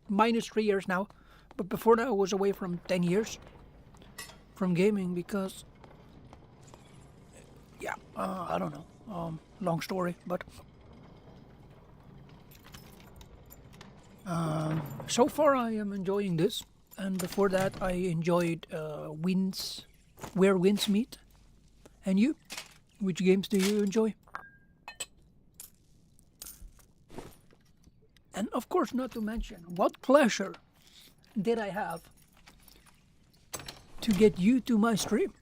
minus 3 years now. But before that I was away from 10 years from gaming because, yeah, I don't know. Long story, but So far, I am enjoying this, and before that, I enjoyed Where Winds Meet. And you? Which games do you enjoy? And of course, not to mention, what pleasure did I have to get you to my stream?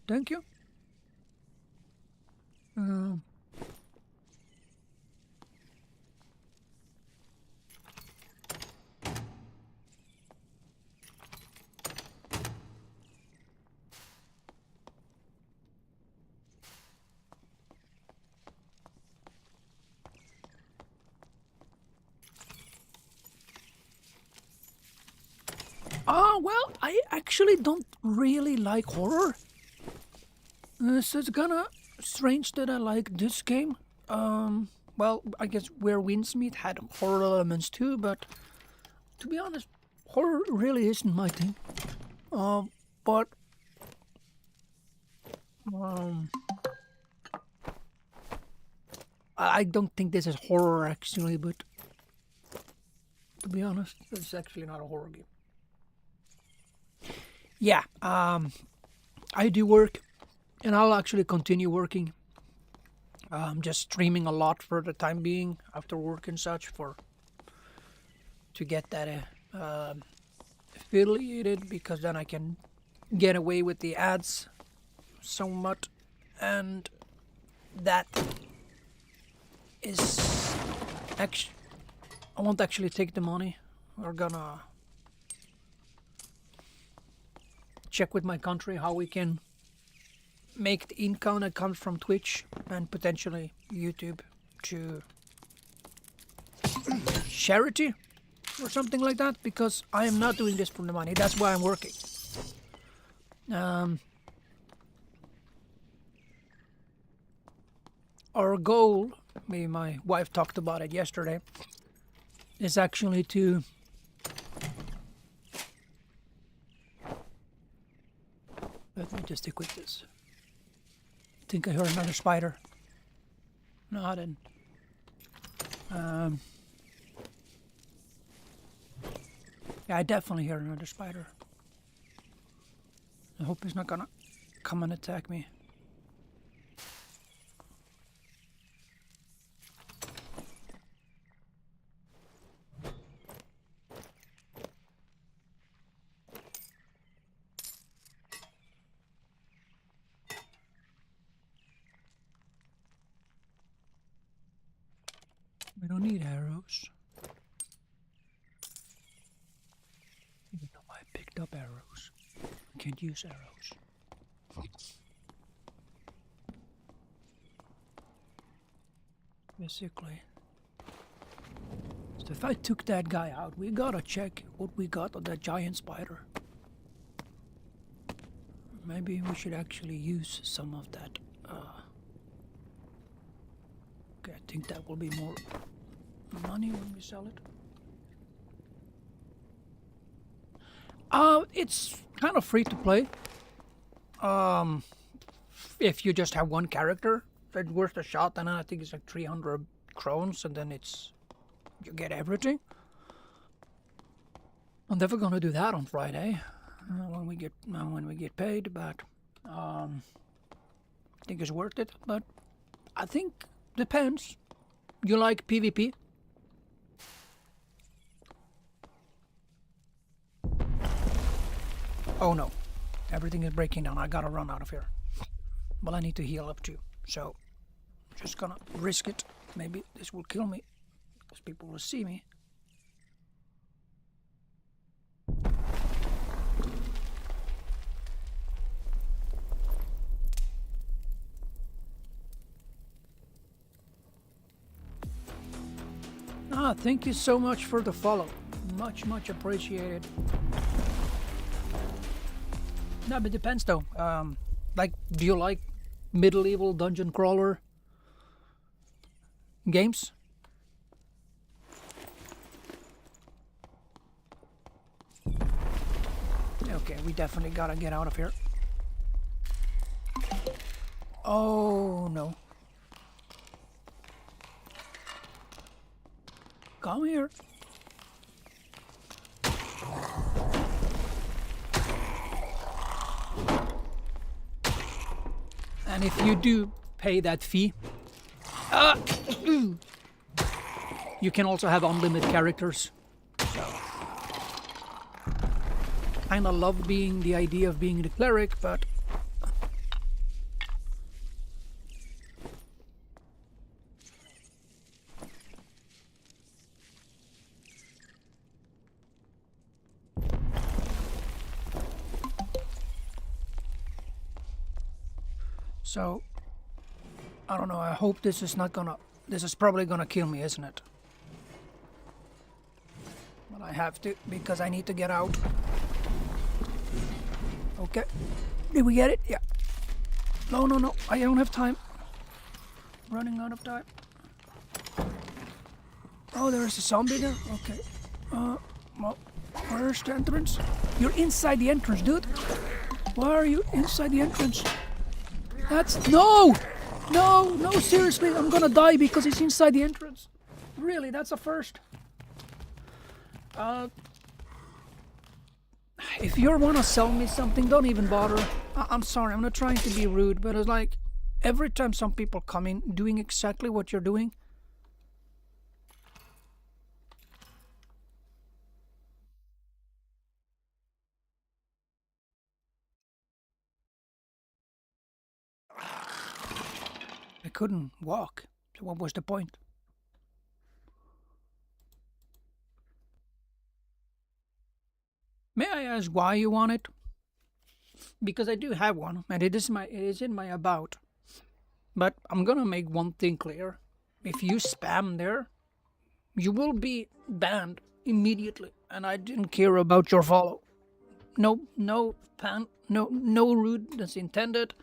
Thank you. Well, I actually don't really like horror. So it's kinda strange that I like this game. Well, I guess Where Winds Meet had horror elements too, but to be honest, horror really isn't my thing. But I don't think this is horror actually, but to be honest, it's actually not a horror game. Yeah, I do work, and I'll actually continue working. Just streaming a lot for the time being after work and such to get that affiliated, because then I can get away with the ads somewhat, and that is actually I won't actually take the money. We're gonna check with my country how we can make the income that comes from Twitch and potentially YouTube to charity or something like that, because I am not doing this for the money. That's why I'm working. Our goal, me and my wife talked about it yesterday, is actually to let me just stick with this. I think I heard another spider. No, I didn't. Yeah, I definitely hear another spider. I hope he's not gonna come and attack me. We don't need arrows. Even though I picked up arrows, I can't use arrows. Basically. So if I took that guy out, we gotta check what we got on that giant spider. Maybe we should actually use some of that. Okay, I think that will be more money when we sell it. It's kind of free to play. If you just have one character, it's worth a shot, and I think it's like 300 crowns, and then you get everything. I'm never gonna do that on Friday when we get paid, but I think it's worth it. But I think depends. You like PvP? Oh no, everything is breaking down. I gotta run out of here. Well, I need to heal up too, so I'm just gonna risk it. Maybe this will kill me, because people will see me. Thank you so much for the follow. Much, much appreciated. No, but it depends though. Like, do you like medieval dungeon crawler? games. Okay, we definitely gotta get out of here. Oh no. Come here. And if you do pay that fee, you can also have unlimited characters. So, kinda love being the idea of being the cleric, but so I don't know. I hope this is not gonna. This is probably gonna kill me, isn't it? But I have to because I need to get out. Okay. Did we get it? Yeah. No, no, no. I don't have time. Running out of time. Oh, there's a zombie there? Okay. Well, where's the entrance? You're inside the entrance, dude. Why are you inside the entrance? That's... No! No, no, seriously. I'm gonna die because it's inside the entrance. Really, that's a first. If you wanna sell me something, don't even bother. I'm sorry, I'm not trying to be rude, but it's like every time some people come in doing exactly what you're doing. I couldn't walk. So what was the point? May I ask why you want it? Because I do have one, and it is in my about. But I'm gonna make one thing clear. If you spam there, you will be banned immediately, and I didn't care about your follow. No rudeness intended.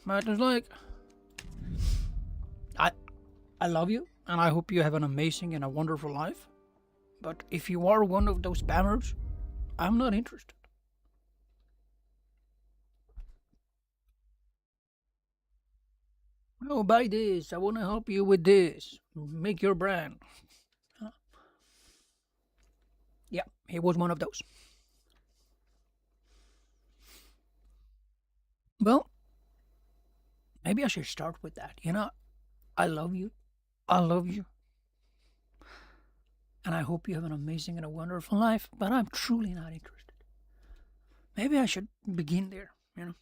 But it's like, I love you, and I hope you have an amazing and a wonderful life. But if you are one of those spammers, I'm not interested. Oh, buy this. I want to help you with this. Make your brand. Huh? Yeah, he was one of those. Well, maybe I should start with that. You know, I love you. I love you. And I hope you have an amazing and a wonderful life, but I'm truly not interested. Maybe I should begin there, you know.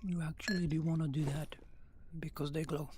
You actually do want to do that because they glow.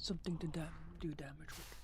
something to do damage with.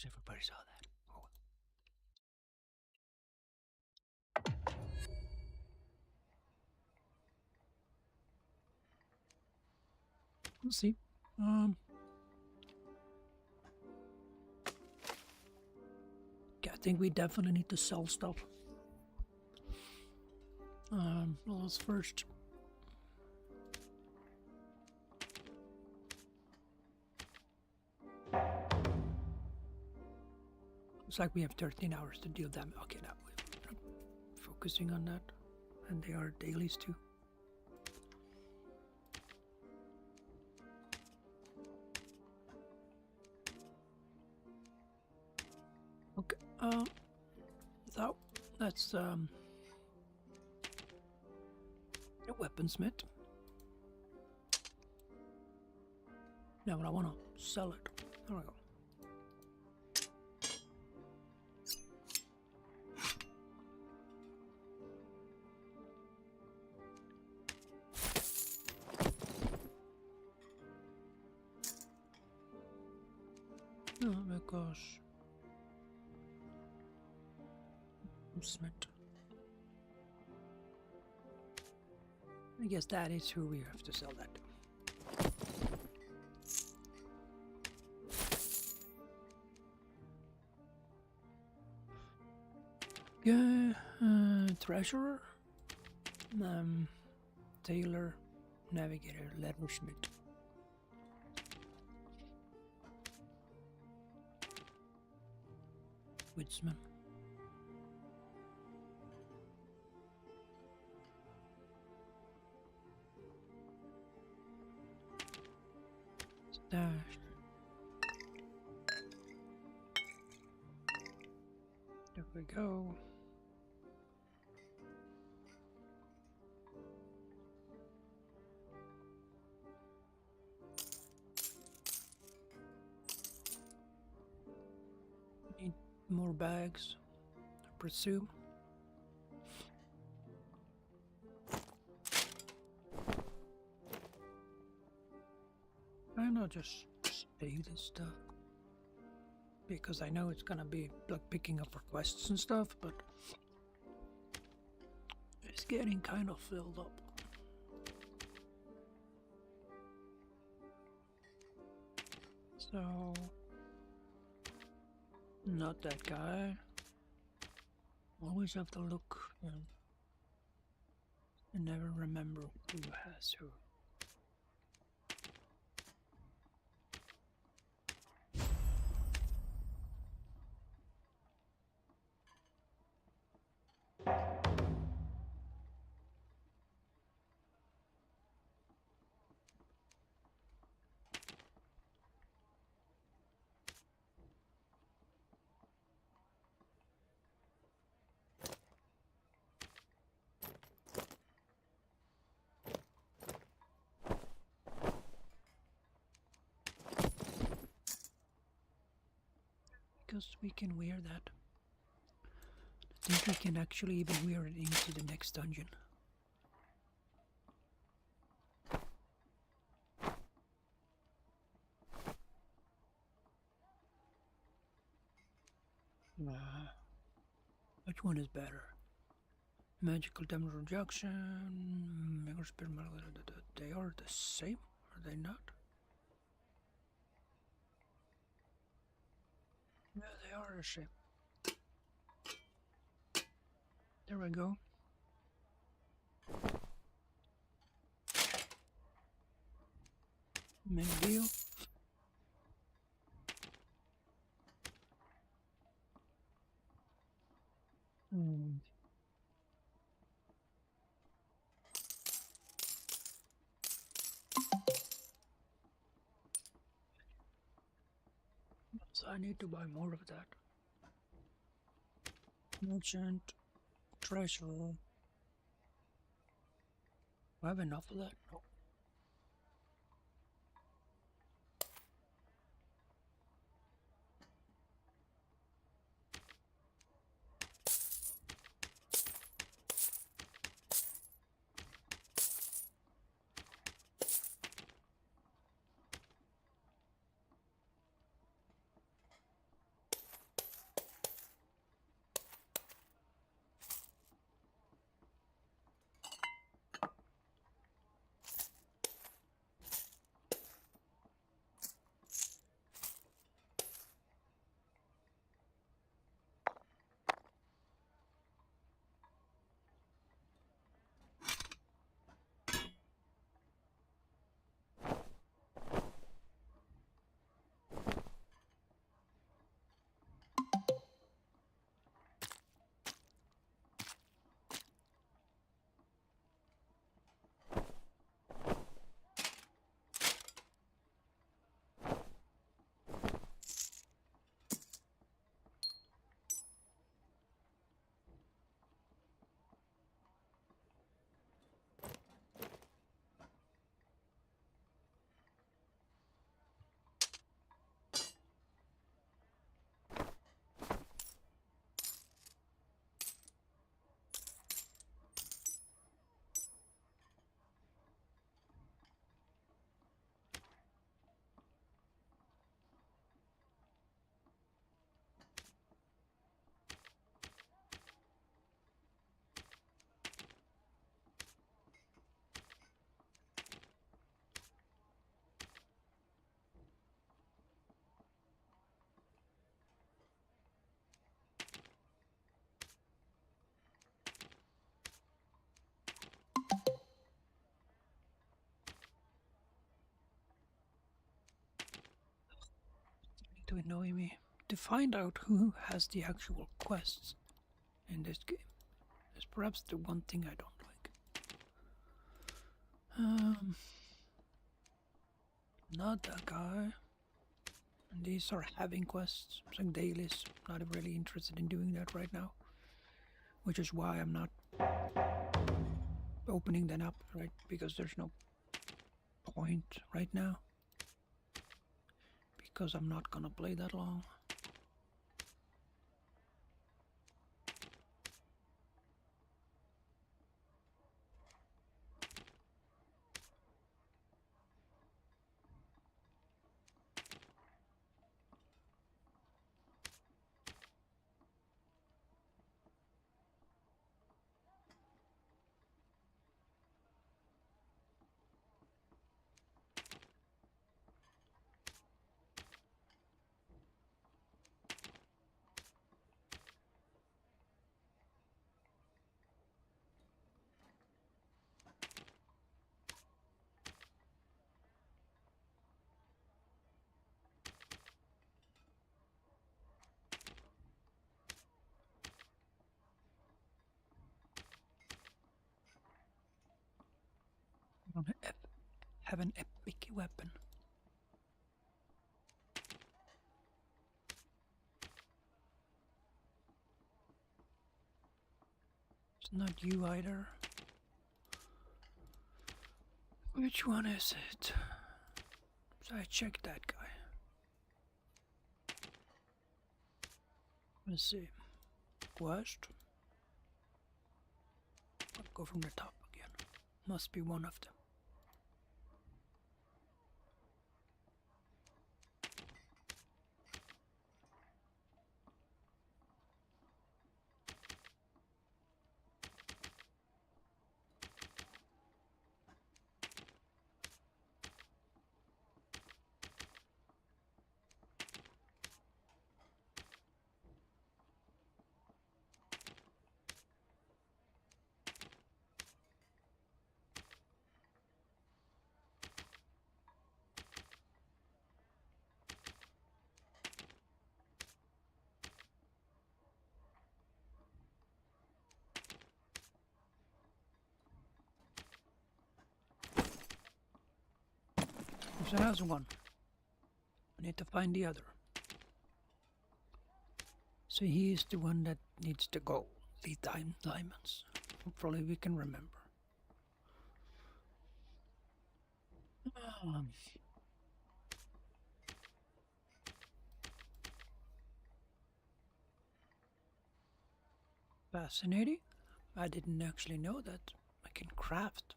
Everybody saw that. Oh. We'll see. I think we definitely need to sell stuff. Let's first. Looks like we have 13 hours to deal them. Okay, now we're focusing on that, and they are dailies too. Okay. So that's a weaponsmith. Now, but I want to sell it. There we go. No, because Smith. I guess that is who we have to sell that to. Yeah, treasurer, tailor, navigator, lettersmith. Woodsman. Stash. There we go. Need more bags, I presume. Why not just save this stuff? Because I know it's gonna be like picking up requests and stuff, but it's getting kind of filled up. So, not that guy. Always have to look and never remember who has who. Because we can wear that. I think we can actually even wear it into the next dungeon. Which one is better? Magical damage reduction, Mega Spirit, they are the same, are they not? Yeah, they are the same. There we go. Make deal. So I need to buy more of that. Merchant, treasurer. Do I have enough of that? No. to annoy me, to find out who has the actual quests in this game. Is perhaps the one thing I don't like. Not that guy. And these are having quests, some dailies. Not really interested in doing that right now. Which is why I'm not opening them up, right? Because there's no point right now. Because I'm not gonna play that long. I don't have an epic weapon. It's not you either. Which one is it? So I checked that guy. Let's see. Quest. I'll go from the top again. Must be one of them. So that's one. I need to find the other. So he is the one that needs to go. The diamonds. Hopefully we can remember. Fascinating. I didn't actually know that I can craft.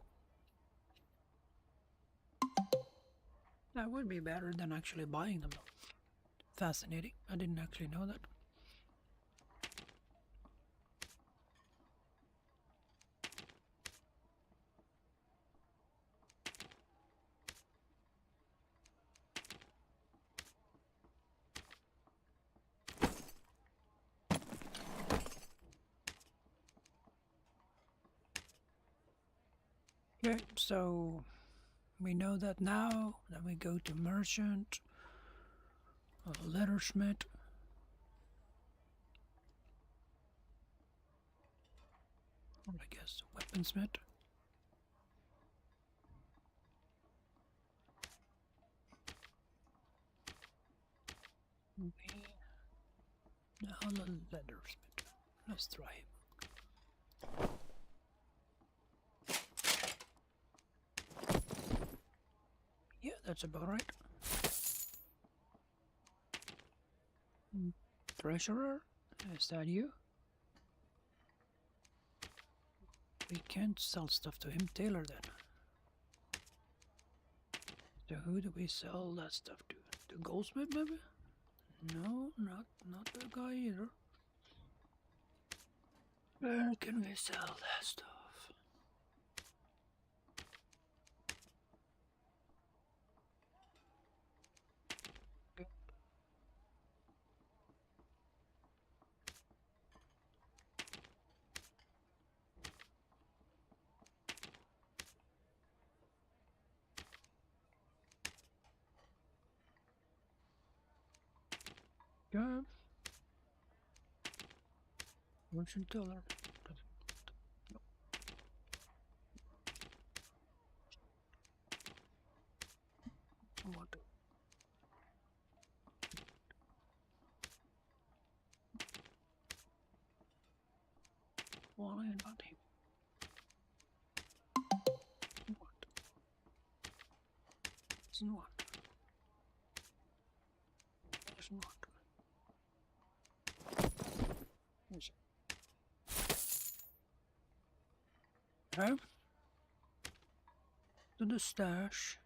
That would be better than actually buying them though. Fascinating. I didn't actually know that. Okay, so we know that now. Then we go to merchant, lettersmith. Or I guess weaponsmith. Now the lettersmith. Let's try him. Yeah, that's about right. Treasurer? Is that you? We can't sell stuff to him. Tailor then. So who do we sell that stuff to? The goldsmith maybe? No, not the guy either. Where can we sell that stuff? Yeah. Fortune teller. What? Why not him? What? It's not. It's not. Is it? Okay. To the stash.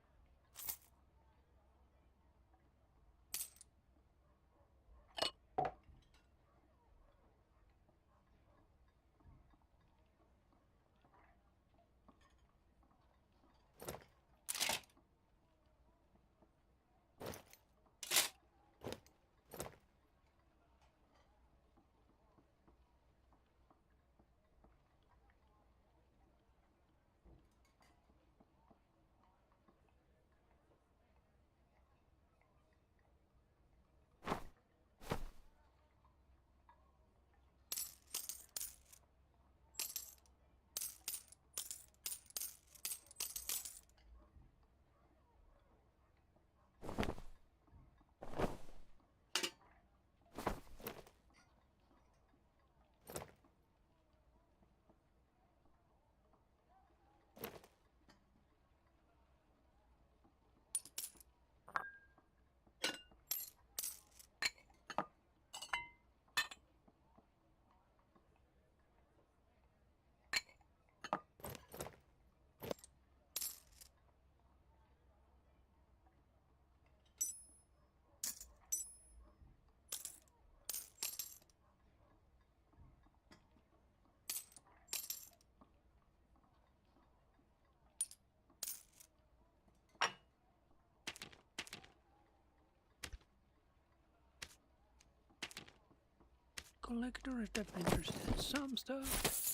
Collector is definitely interested in some stuff.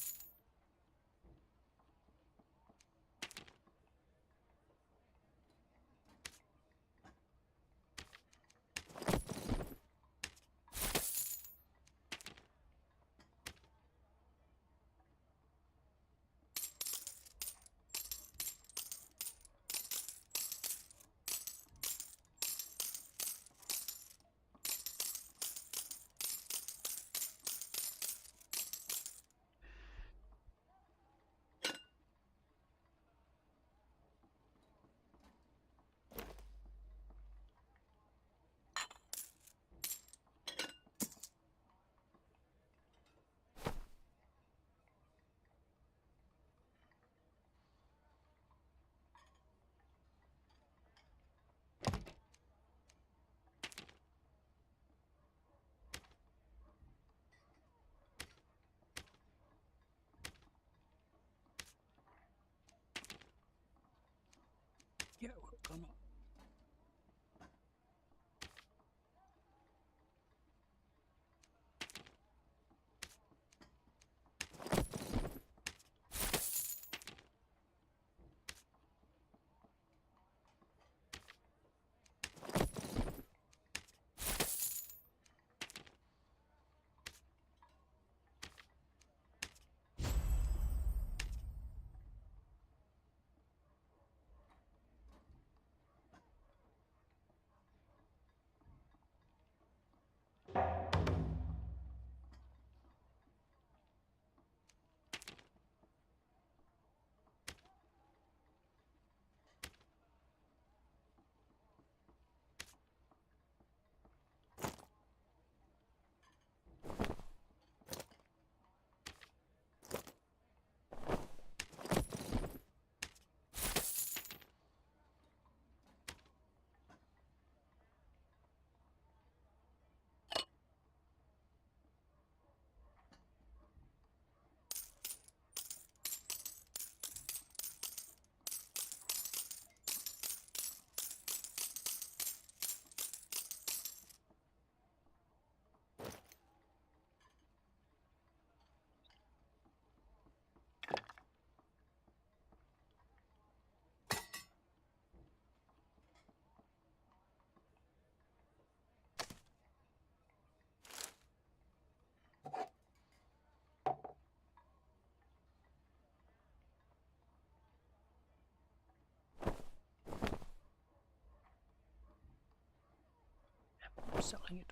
selling it.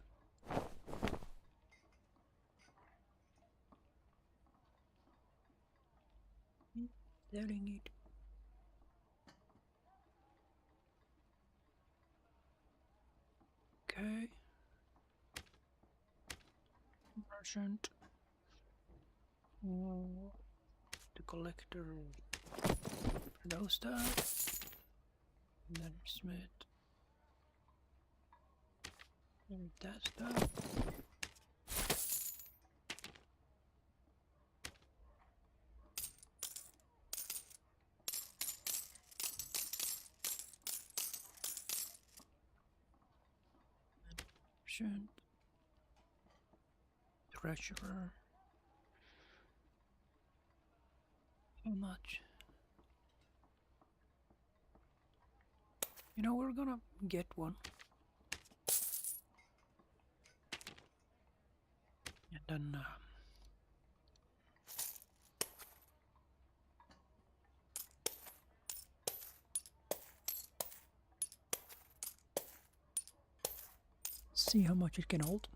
Selling it. Okay. Merchant. The collector. Those stuff. And then Smith. And that stuff. Merchant. Treasurer. How much? You know, we're gonna get one. And then see how much it can hold.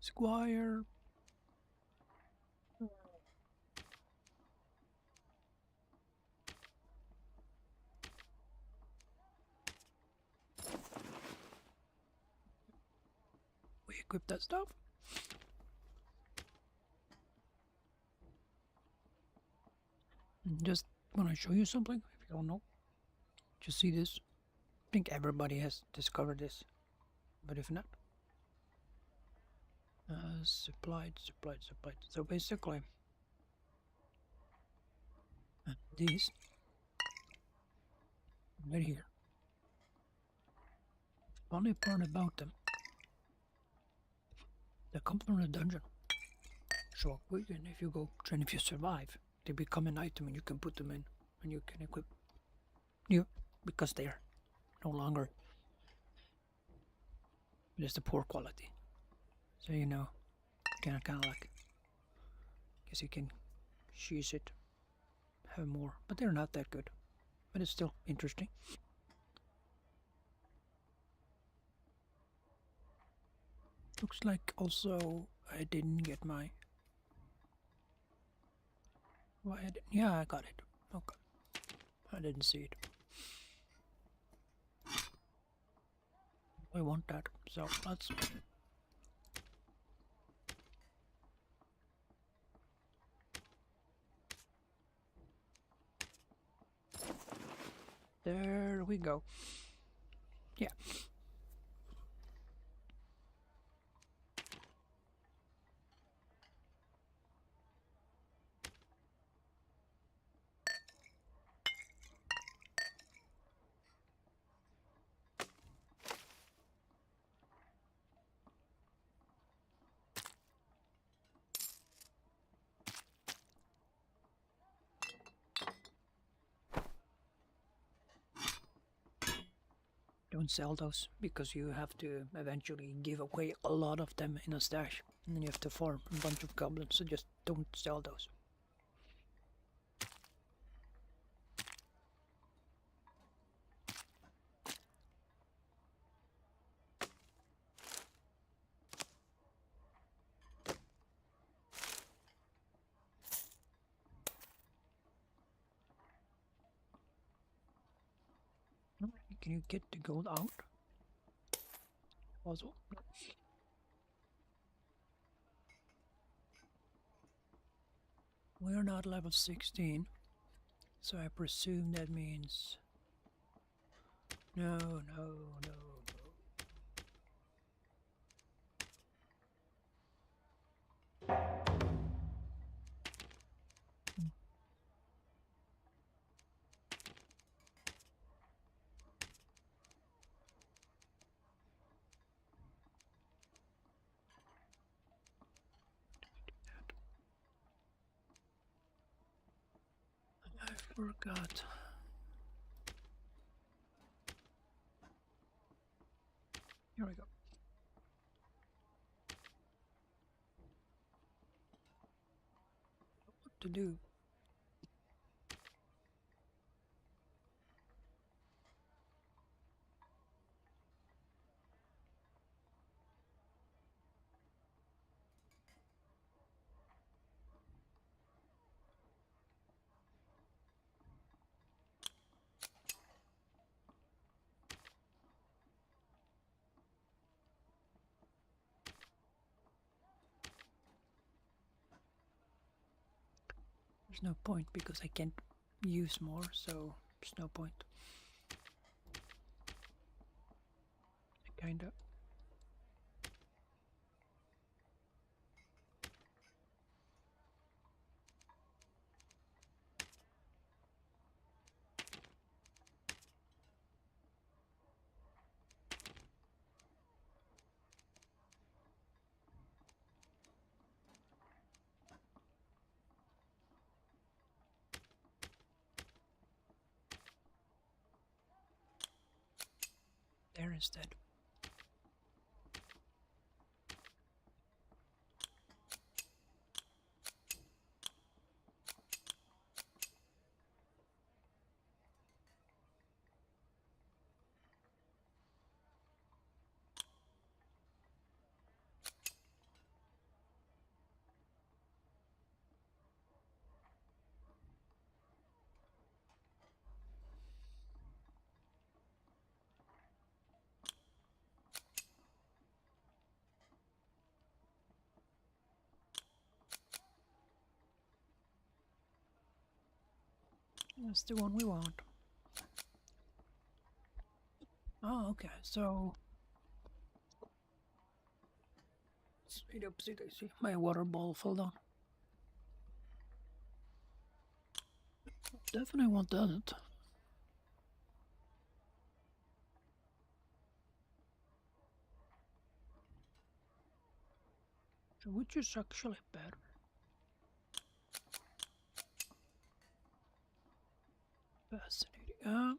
Squire. We equip that stuff. Just want to show you something, if you don't know. Just see this. I think everybody has discovered this, but if not, supplied. So basically, these right here. Funny part about them, they come from the dungeon. So if you go and if you survive, they become an item and you can put them in and you can equip you because they are no longer just the poor quality. So you know, kind of like, guess you can choose it, have more, but they're not that good. But it's still interesting. Looks like also I didn't get my. Why? Yeah, I got it. Okay, I didn't see it. I want that, so let's. There we go. Yeah. Don't sell those because you have to eventually give away a lot of them in a stash, and then you have to farm a bunch of goblins, so just don't sell those. Can you get the gold out? Also, we're not level 16, so I presume that means no, no, no, no. I forgot. Here we go. What to do? There's no point because I can't use more, so there's no point. Kinda. There instead. That's the one we want. Oh, okay, so straight up, see, my water ball fell down. Definitely want that. So which is actually better? Fascinating.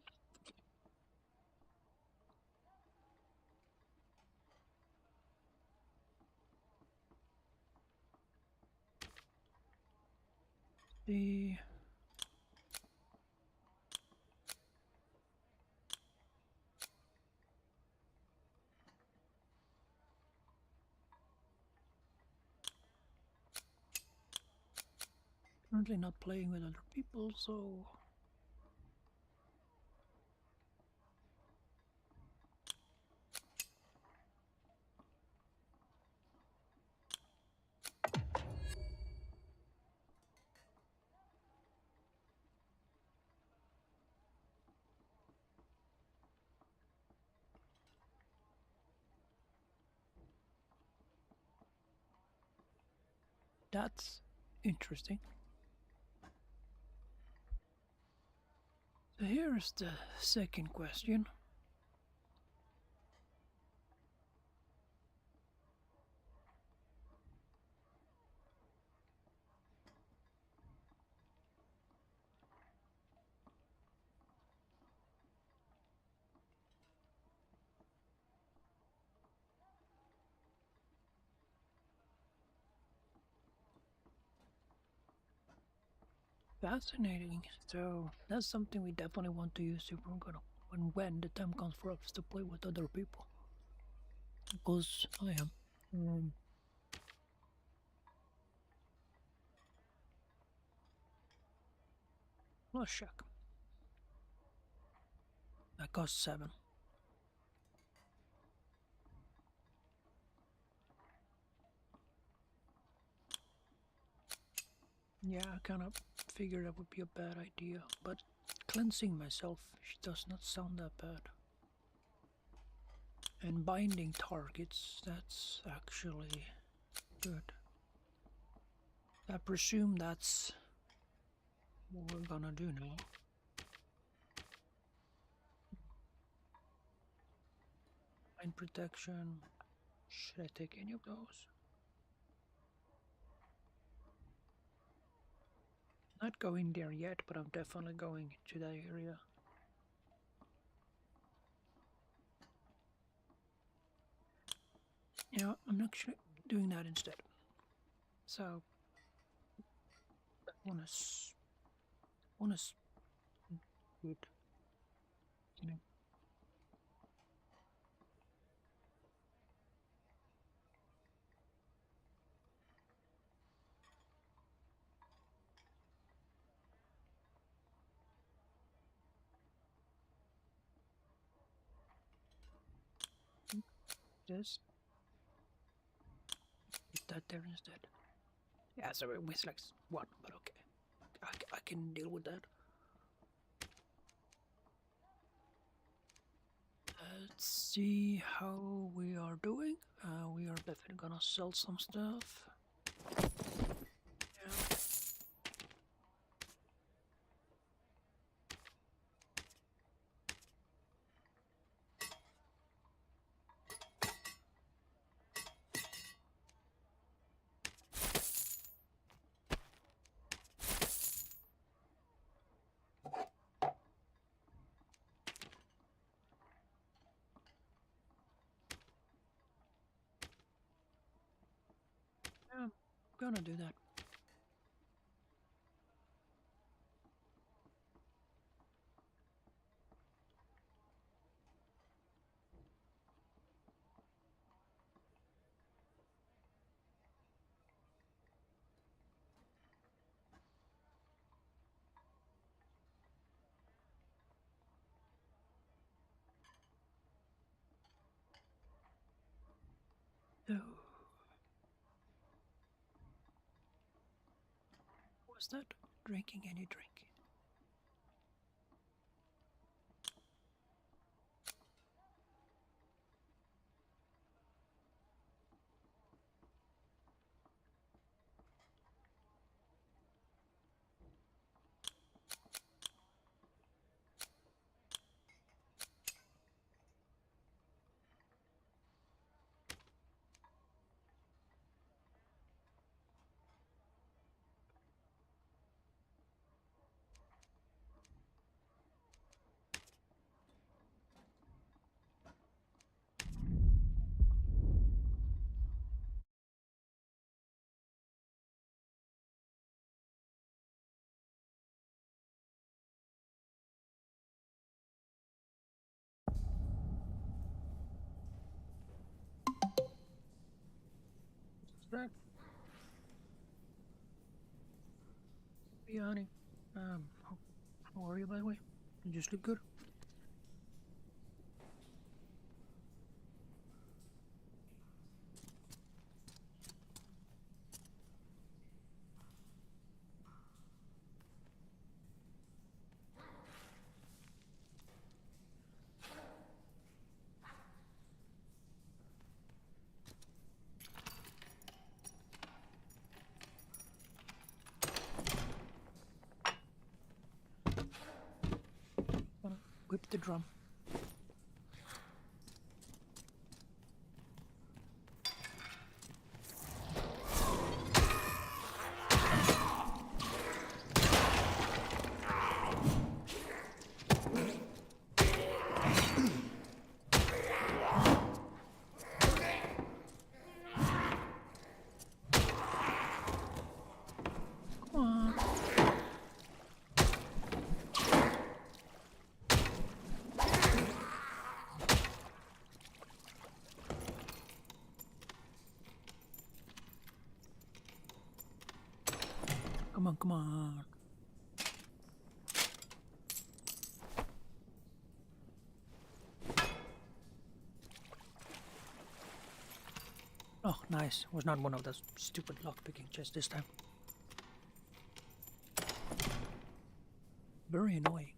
The currently not playing with other people, so that's interesting. So here's the second question. Fascinating. So that's something we definitely want to use if we're gonna when the time comes for us to play with other people. Because I am. Let's check. That costs 7. Yeah, I kind of figured that would be a bad idea, but cleansing myself does not sound that bad. And binding targets, that's actually good. I presume that's what we're gonna do now. Mind protection. Should I take any of those? Not going there yet, but I'm definitely going to that area. Yeah, I'm actually doing that instead. So, one is good. You know. This. Put that there instead. Yeah, so it was like 1, but okay. I can deal with that. Let's see how we are doing. We are definitely gonna sell some stuff. Yeah. Yeah, I'm gonna do that. So, was that drinking any drink? What's that? Hey, honey. How are you, by the way? You sleep good? Whip the drum. Come on. Come on, come on. Oh, nice. Was not one of those stupid lockpicking chests this time. Very annoying.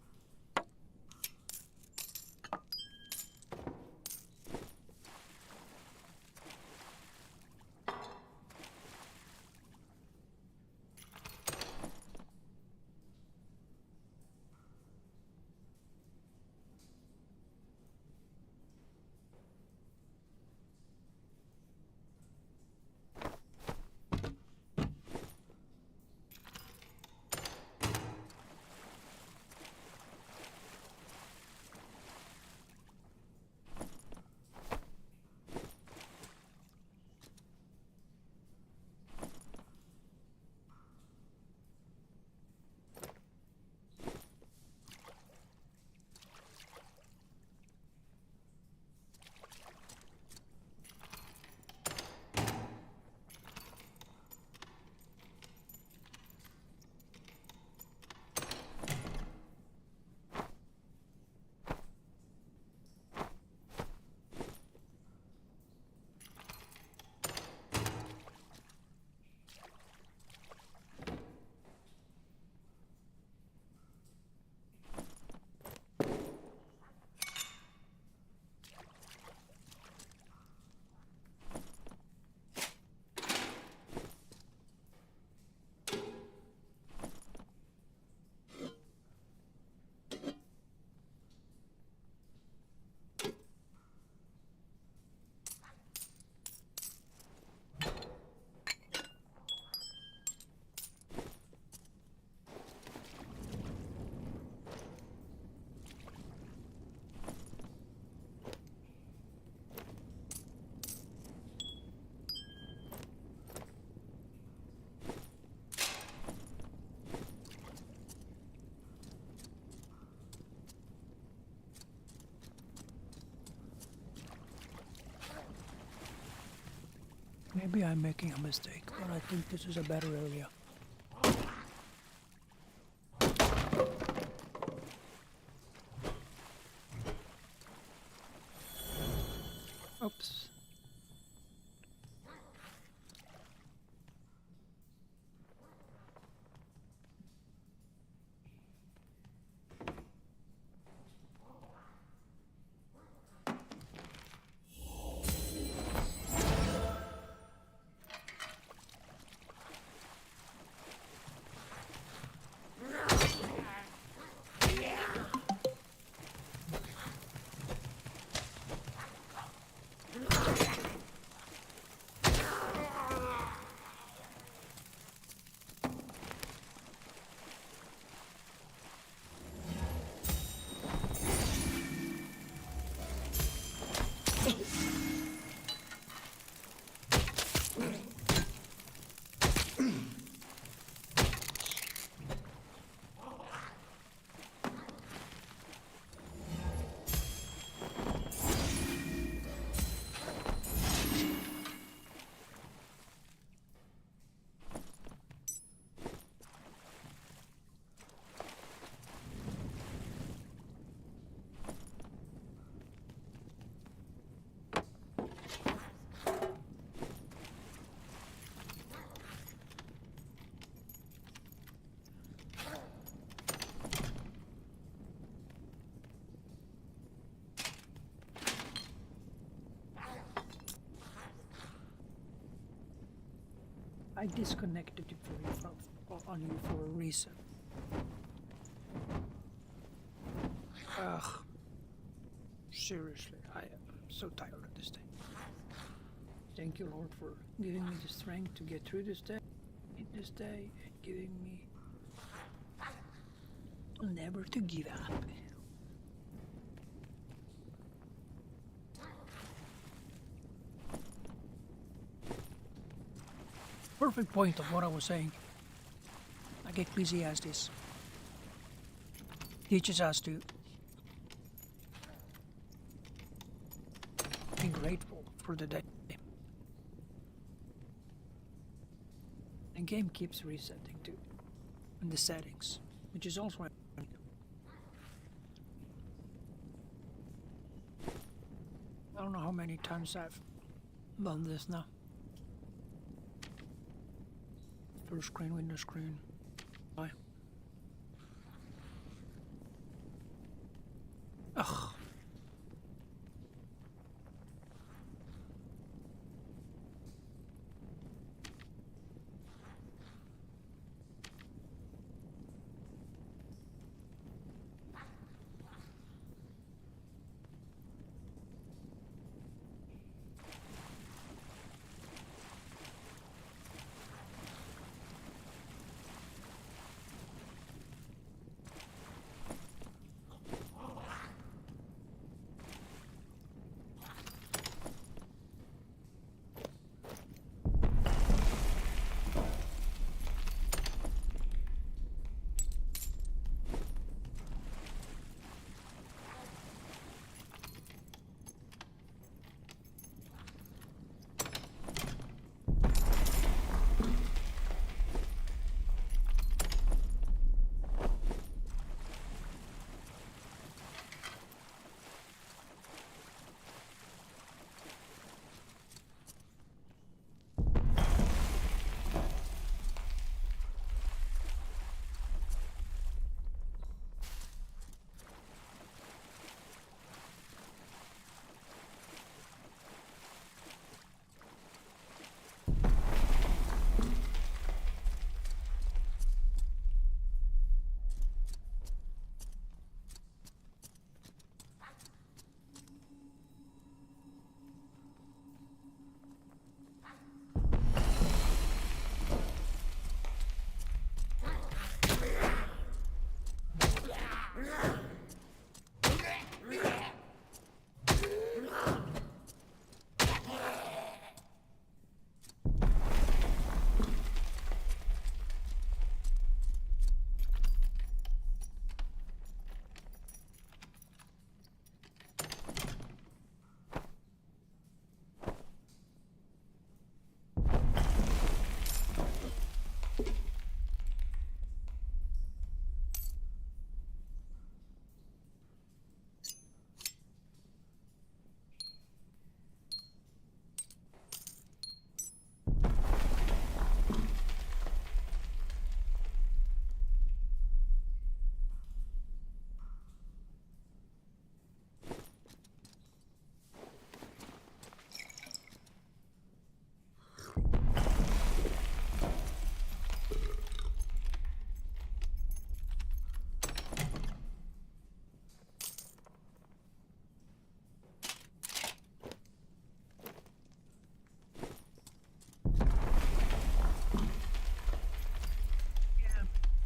Maybe I'm making a mistake, but I think this is a better area. Oops. I disconnected it on you for a reason. Ugh. Seriously, I am so tired of this thing. Thank you, Lord, for giving me the strength to get through this day, and giving me never to give up. Perfect point of what I was saying. Like Ecclesiastes teaches us to be grateful for the day. The game keeps resetting too, in the settings, which is also. I don't know how many times I've done this now. Blue screen, window screen. Bye. Ugh.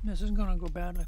This is gonna go badly.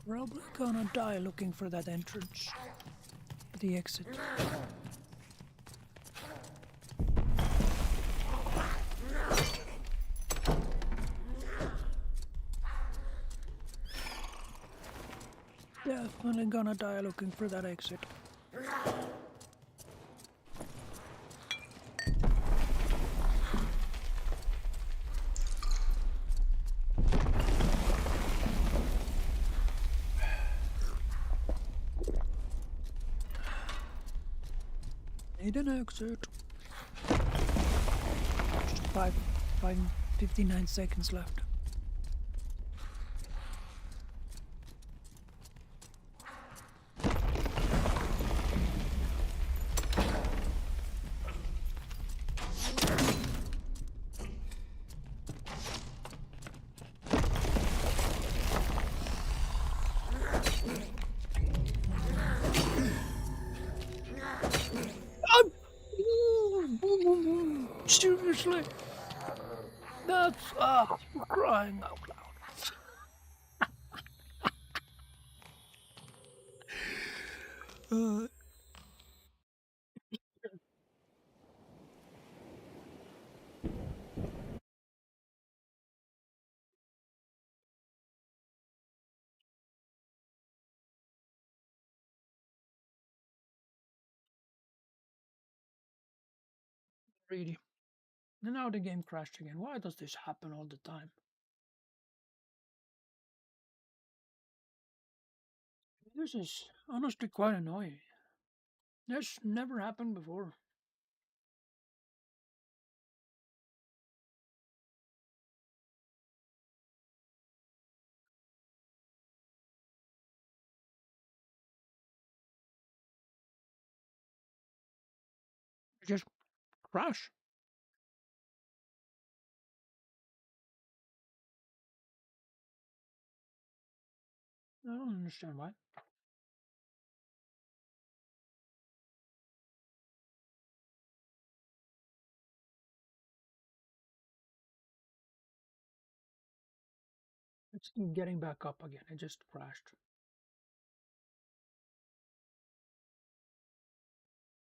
Probably gonna die looking for that entrance. The exit. Definitely gonna die looking for that exit. Need an exit. Just 59 seconds left. Oh, for crying out loud. Really. And now the game crashed again. Why does this happen all the time? This is honestly quite annoying. This never happened before. It just crash. I don't understand why. It's getting back up again. It just crashed.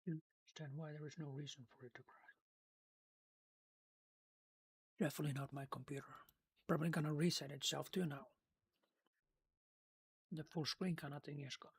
I don't understand why there is no reason for it to crash. Definitely not my computer. Probably gonna reset itself too now. The full screen kind of thing is gone.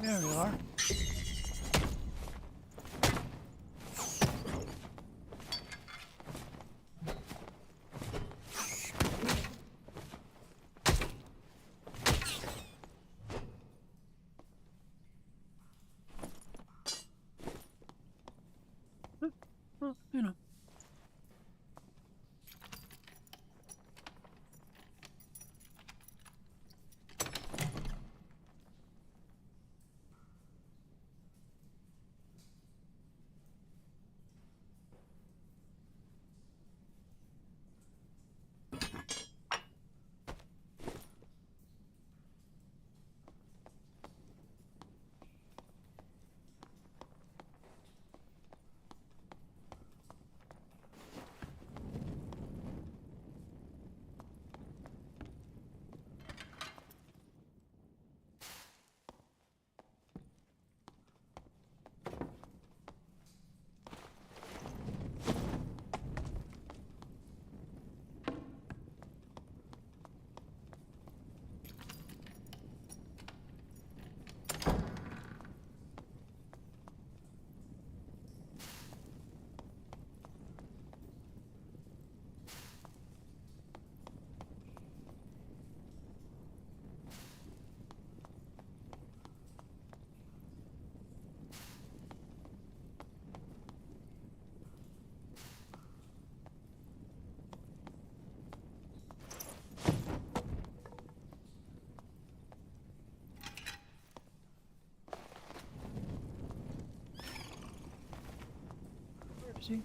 There you are. Well, you know. see?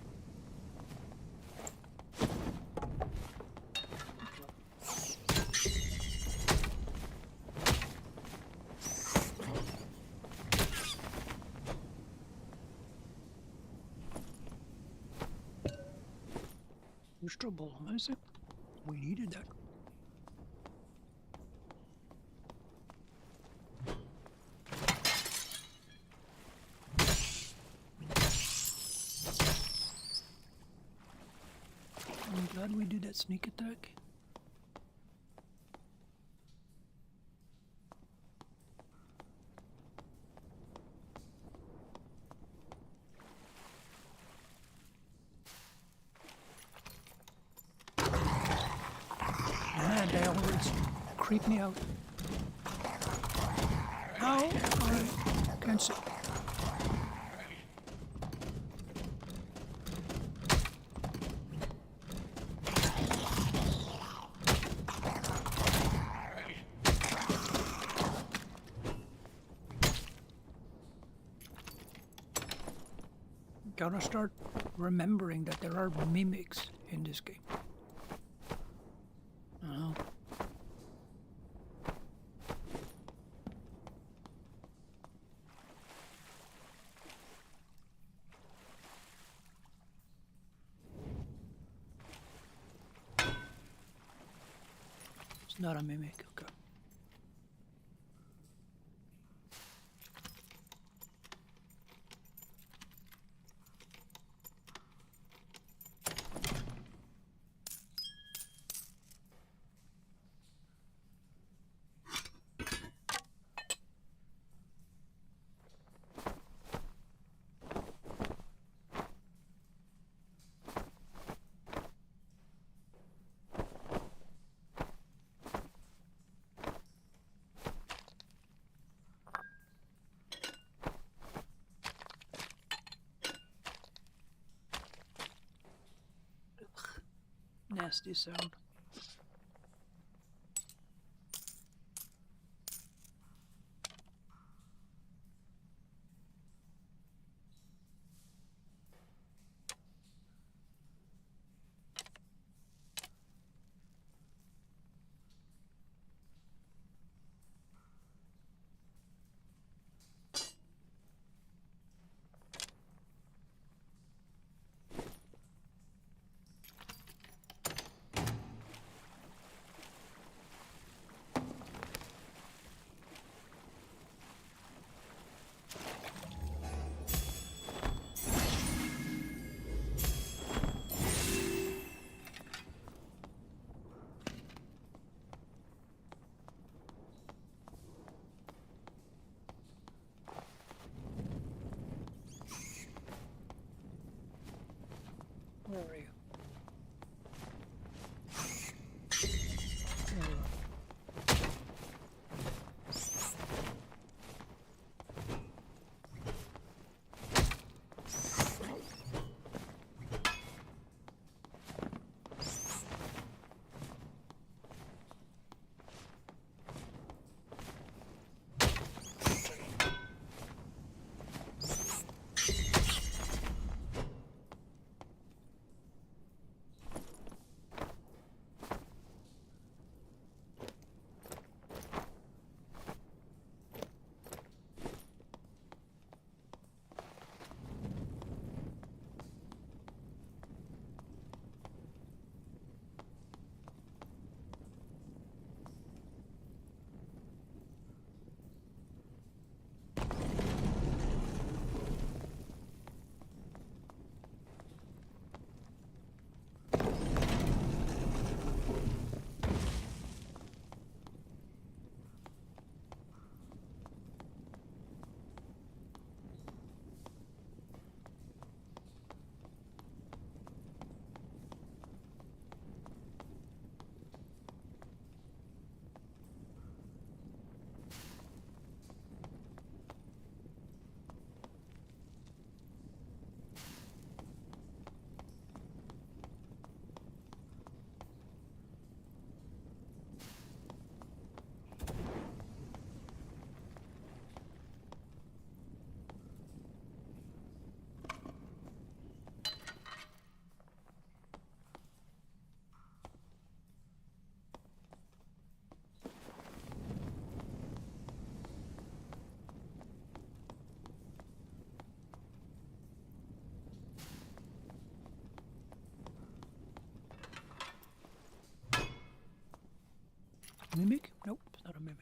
Extra ball, is it? We needed that. I'm glad we did that sneak attack. Man, they always creep me out. No, I can't see. Gotta start remembering that there are mimics in this game. It's not a mimic, okay. Nasty sound. mimic? Nope, it's not a mimic.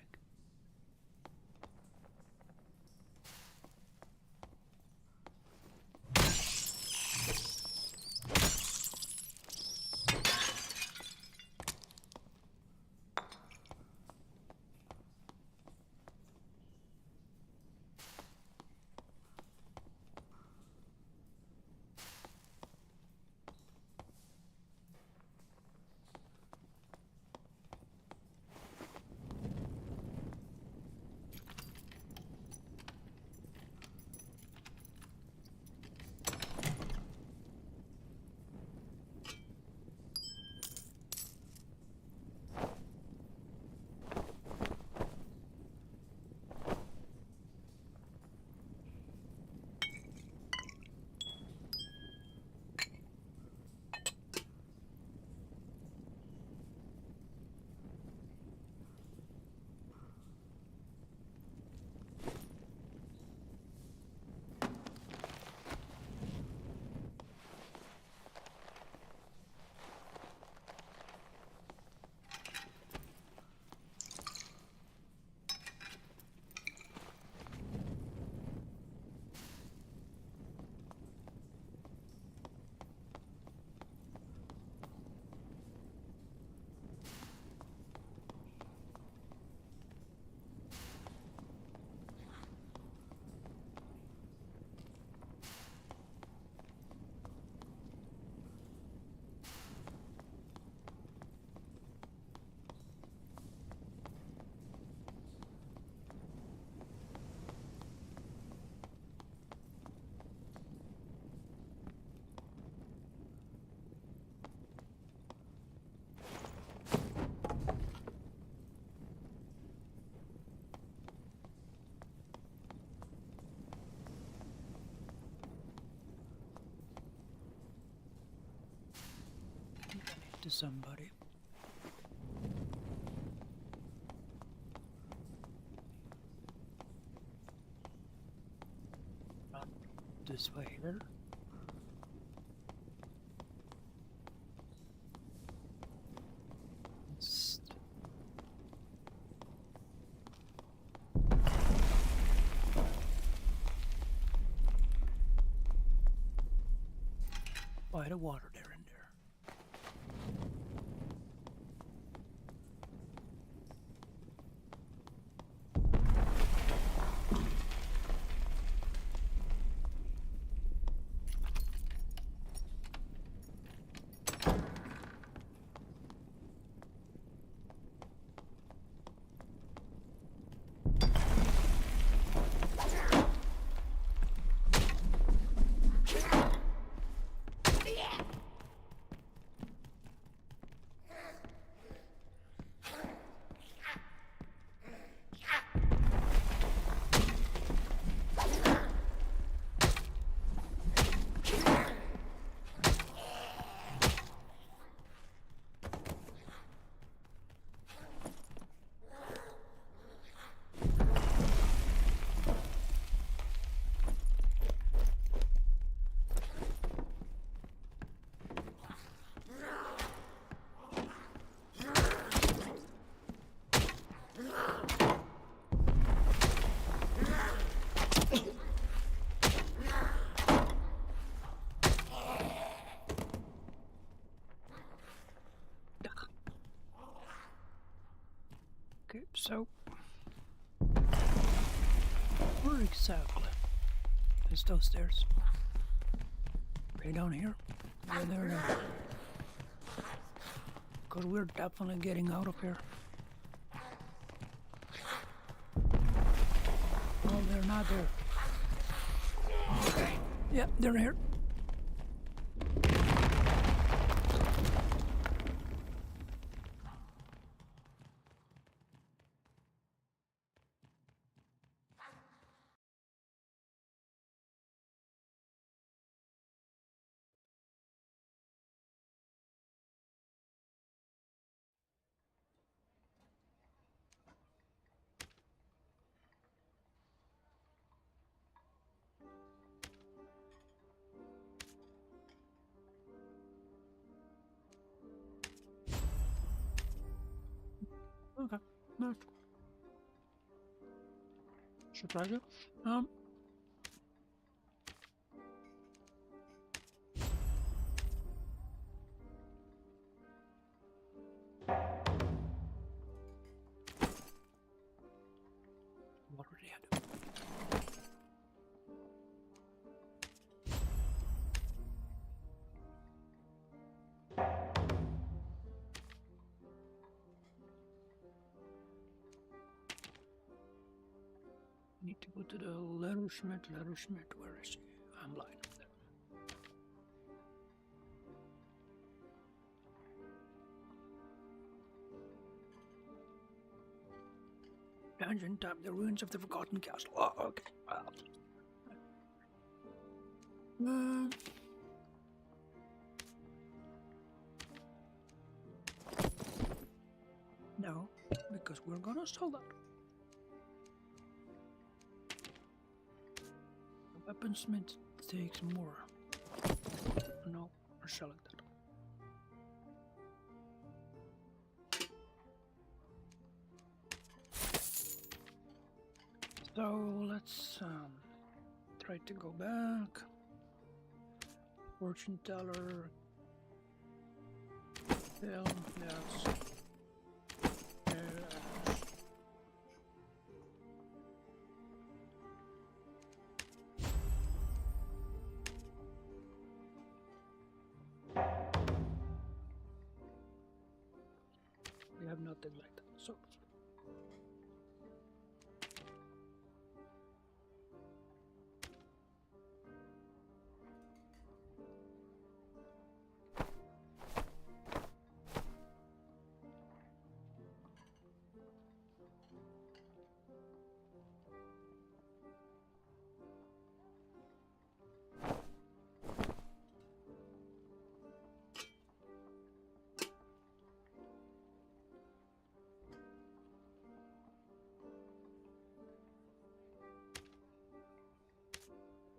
To somebody. Not this way here. By the water there and there. Okay, so where exactly is those stairs? Right down here? Yeah, there they are. Because we're definitely getting out of here. Oh, they're not there. Okay. Yep, they're here. Okay. Nice. Surprise you. What already had. Need to go to the lettersmith. Where is he? I'm lying up there. Dungeon time, the ruins of the forgotten castle. Oh, okay. No, because we're gonna sell that. The weaponsmith takes more. No, we're selling that. So let's try to go back. Fortune teller. Yes. We have nothing like that. So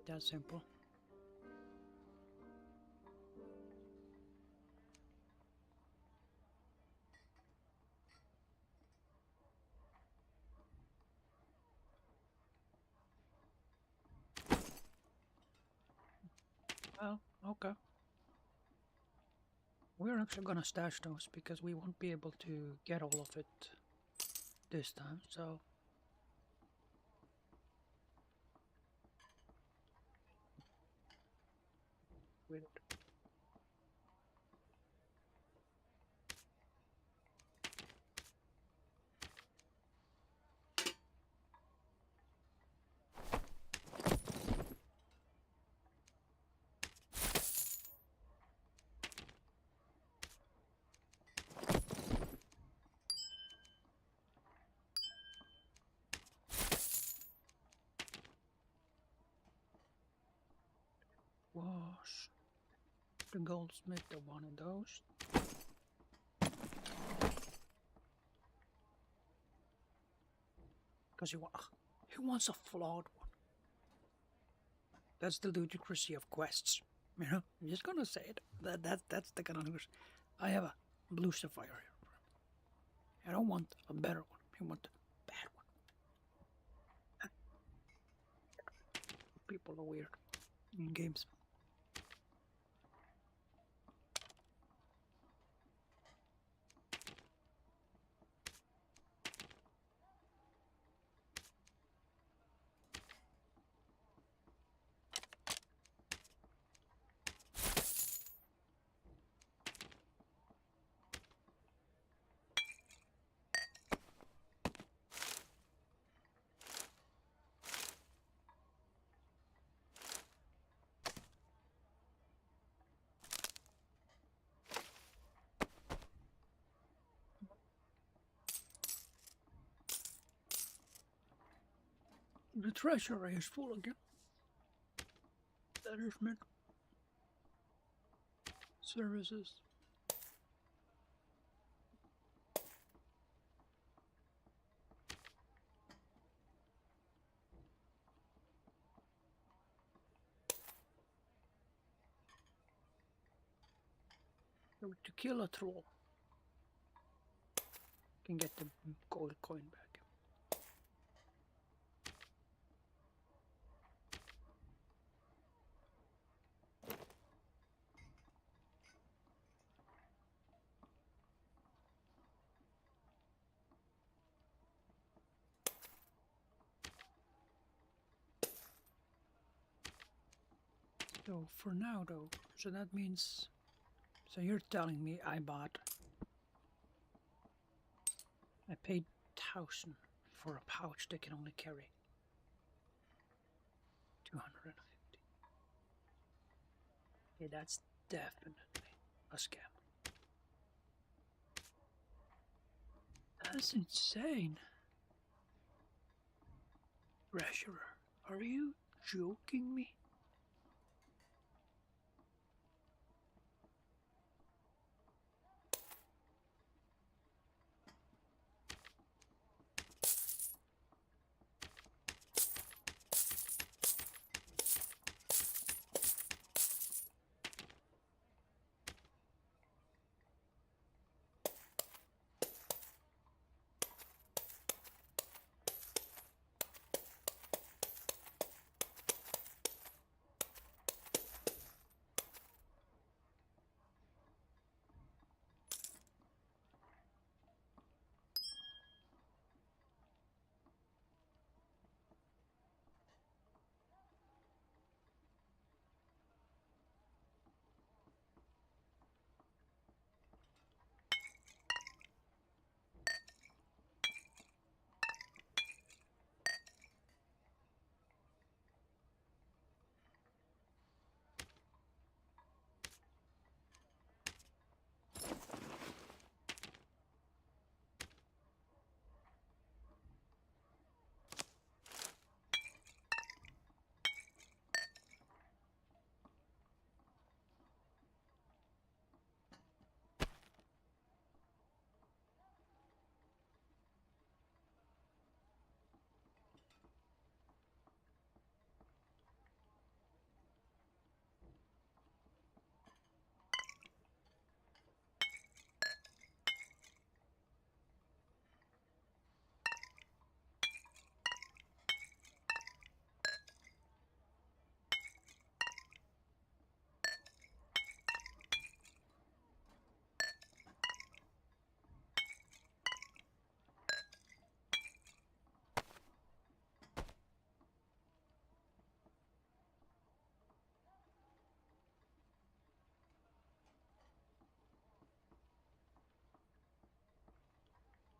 that's simple. Well, okay. We're actually gonna stash those because we won't be able to get all of it this time, so weird. Was the goldsmith the one of those? Because he wants a flawed one. That's the ludicrousy of quests. You know, I'm just gonna say it. That's the kind of ludicrous. I have a blue sapphire here. I don't want a better one. I want a bad one. People are weird in games. The treasury is full again. That is meant. Services. To kill a troll. Can get the gold coin back. So for now though, so that means, so you're telling me I paid 1,000 for a pouch that can only carry 250. Okay, that's definitely a scam. That's insane. Treasurer, are you joking me?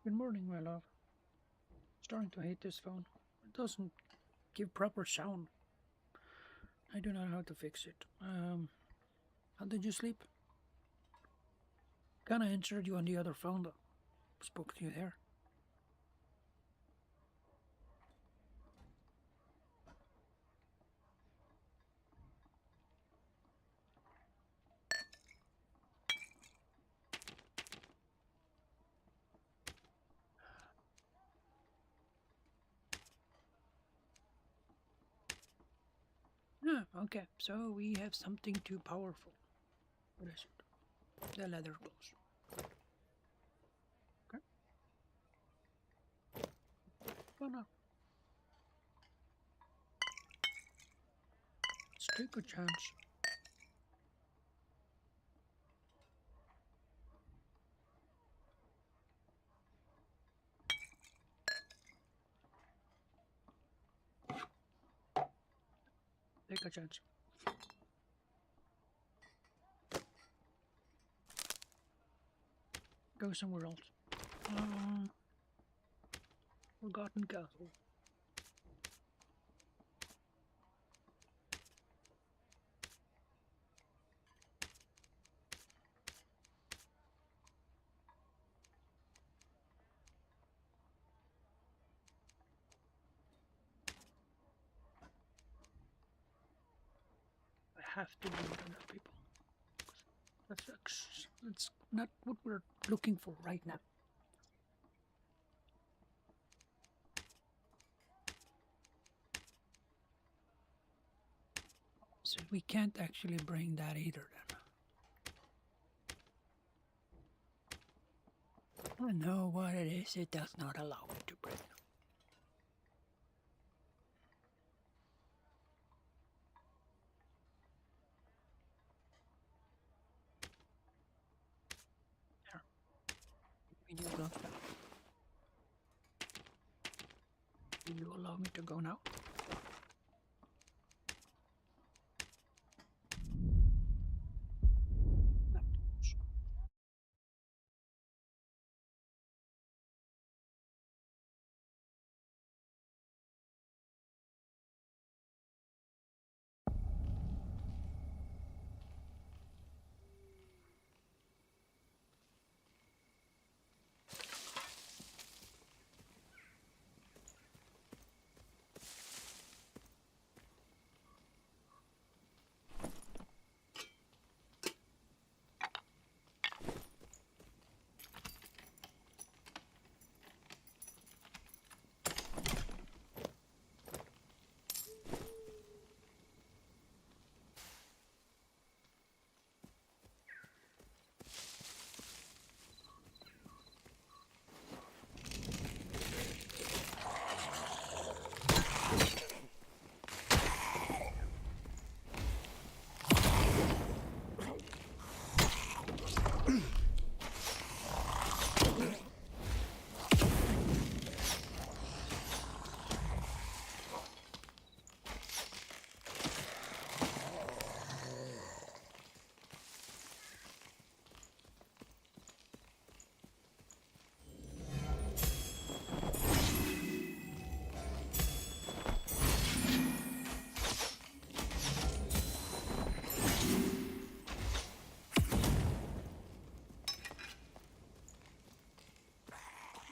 Good morning, my love. Starting to hate this phone. It doesn't give proper sound. I do not know how to fix it. How did you sleep? Kinda answered you on the other phone though. Spoke to you there. Yeah, okay. So we have something too powerful. What is it? The leather gloves. Okay. Well, now. Let's take a chance. Take a chance. Go somewhere else. Forgotten Castle. I have to move enough people. That's not what we're looking for right now. So we can't actually bring that either then. I know what it is. It does not allow me to breathe. There. Video goes now. Will you allow me to go now? No.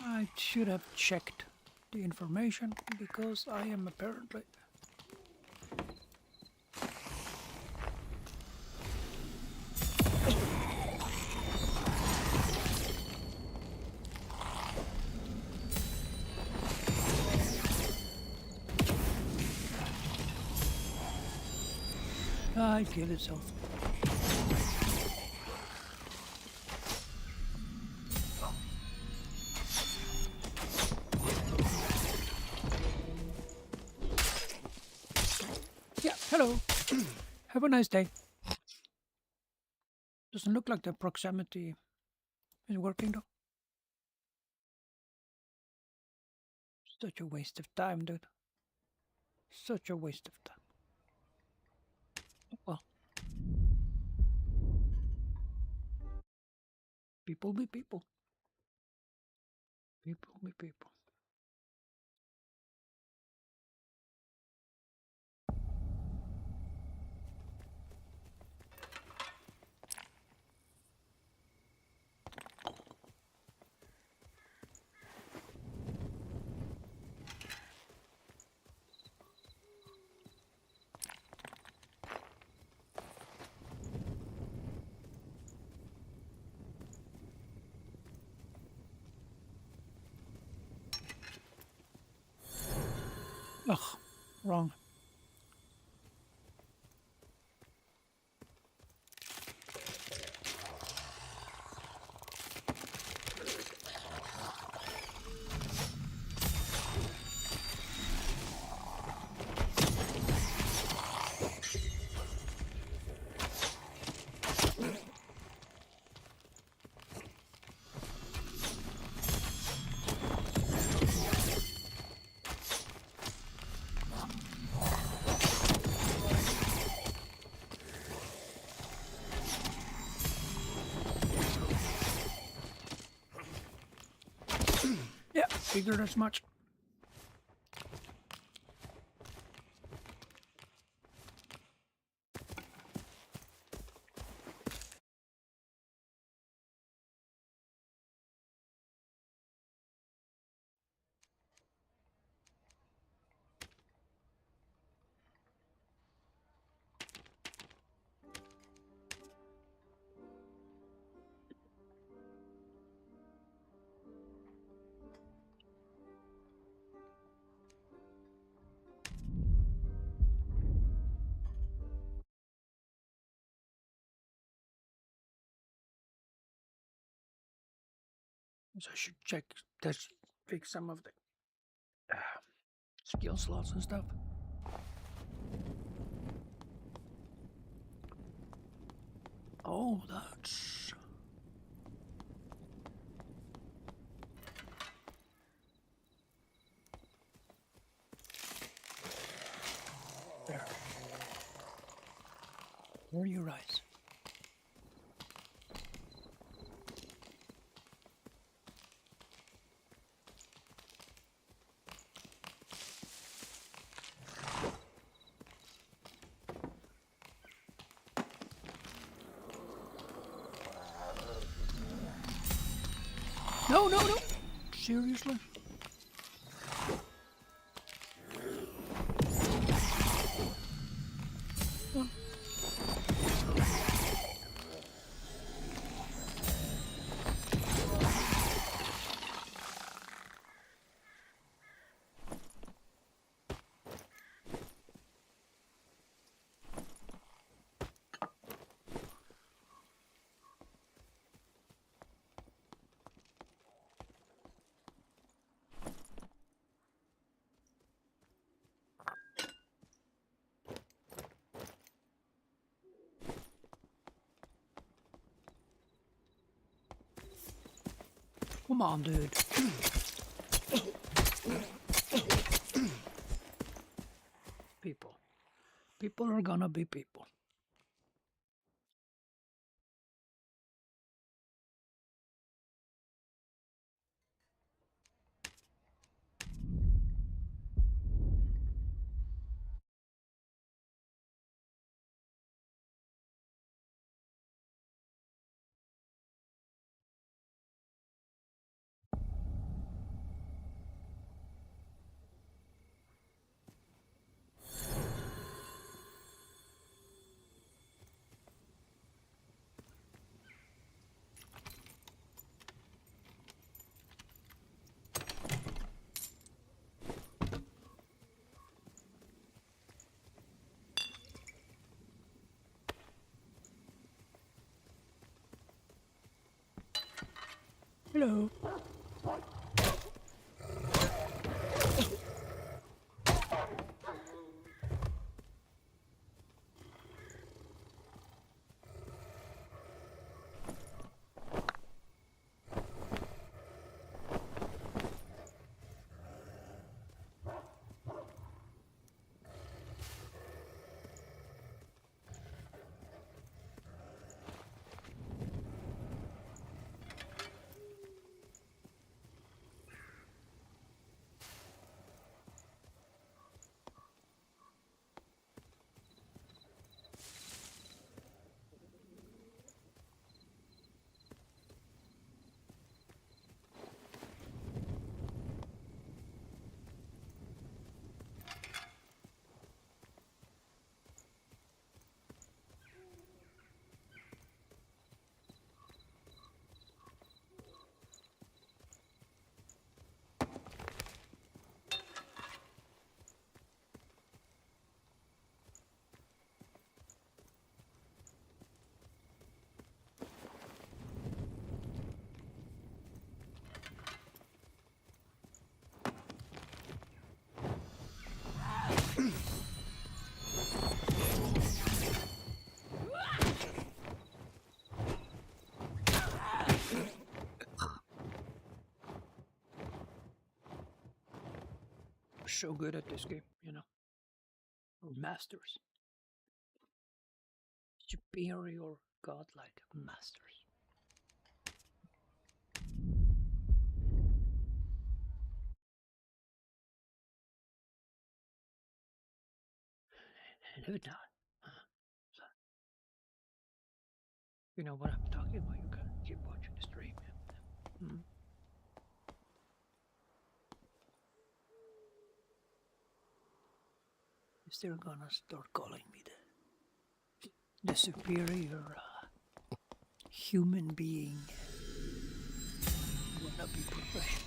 I should have checked the information because I am apparently I killed itself. Yeah, hello. Have a nice day. Doesn't look like the proximity is working though. Such a waste of time, dude. Such a waste of time. Well, people be people. People be people. Ugh, wrong. Yeah, figured as much. So I should fix some of the skill slots and stuff. Oh, that's... There. Where are your eyes? No, no, no! Seriously? Huh. Come on, dude. People. People are gonna be people. Hello. So good at this game, you know. We're masters. Superior, godlike masters. And every time, so, you know what I'm talking about, you can keep watching the stream. Hmm. Is they're gonna start calling me the superior human being. Wanna be professional.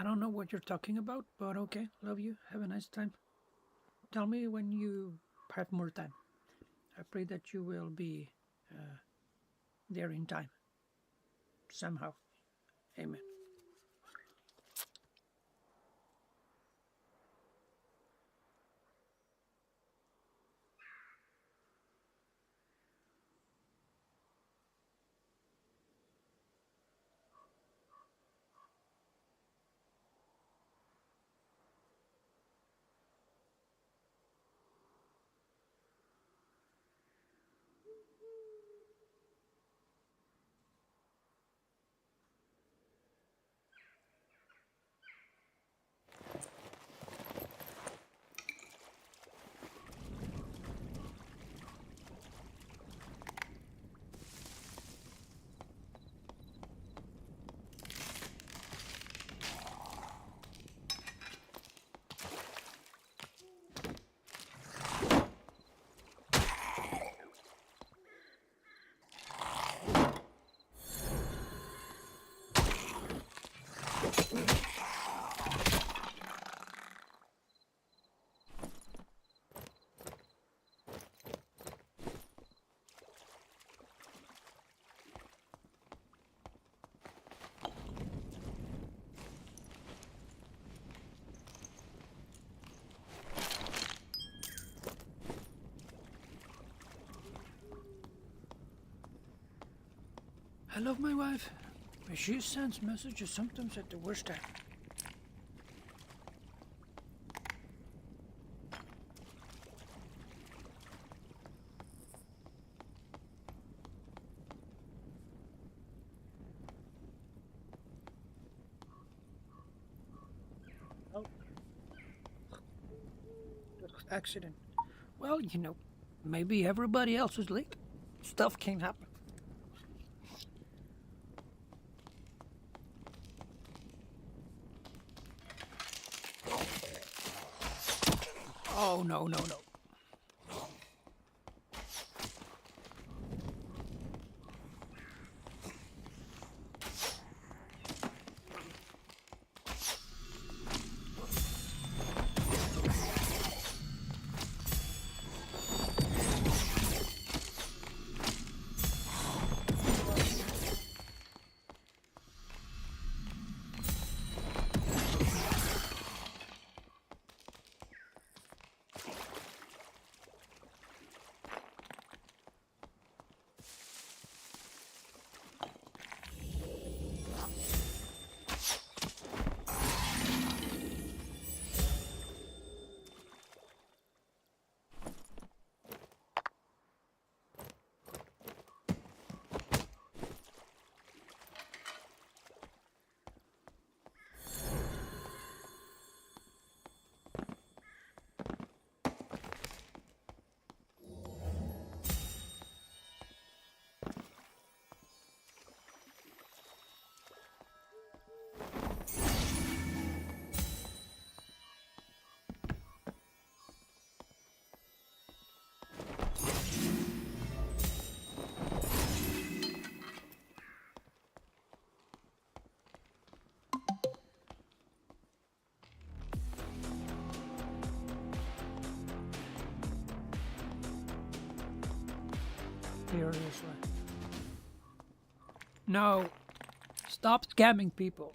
I don't know what you're talking about, but okay. Love you. Have a nice time. Tell me when you have more time. I pray that you will be there in time. Somehow. Amen. I love my wife, but she sends messages sometimes at the worst time. Oh, accident. Well, maybe everybody else was late. Stuff can happen. Oh, no, no, no. Seriously. No. Stop scamming people.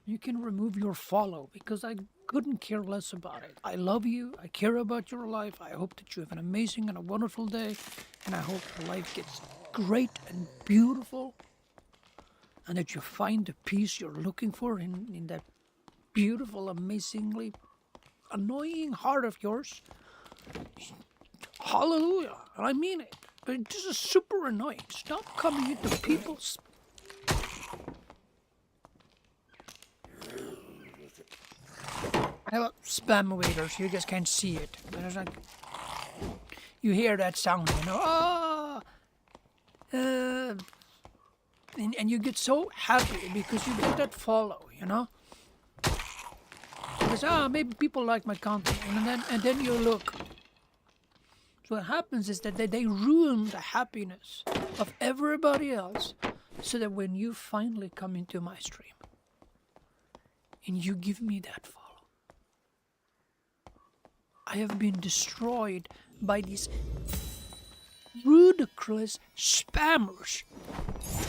You can remove your follow because I couldn't care less about it. I love you. I care about your life. I hope that you have an amazing and a wonderful day. And I hope your life gets great and beautiful. And that you find the peace you're looking for in that beautiful, amazingly annoying heart of yours. Hallelujah. I mean it. But this is super annoying. Stop coming into people's... I have spam waiters. You just can't see it. But it's like... You hear that sound, and you get so happy because you get that follow, Because, maybe people like my content. And then you look... So what happens is that they ruin the happiness of everybody else so that when you finally come into my stream, and you give me that follow. I have been destroyed by these ludicrous spammers.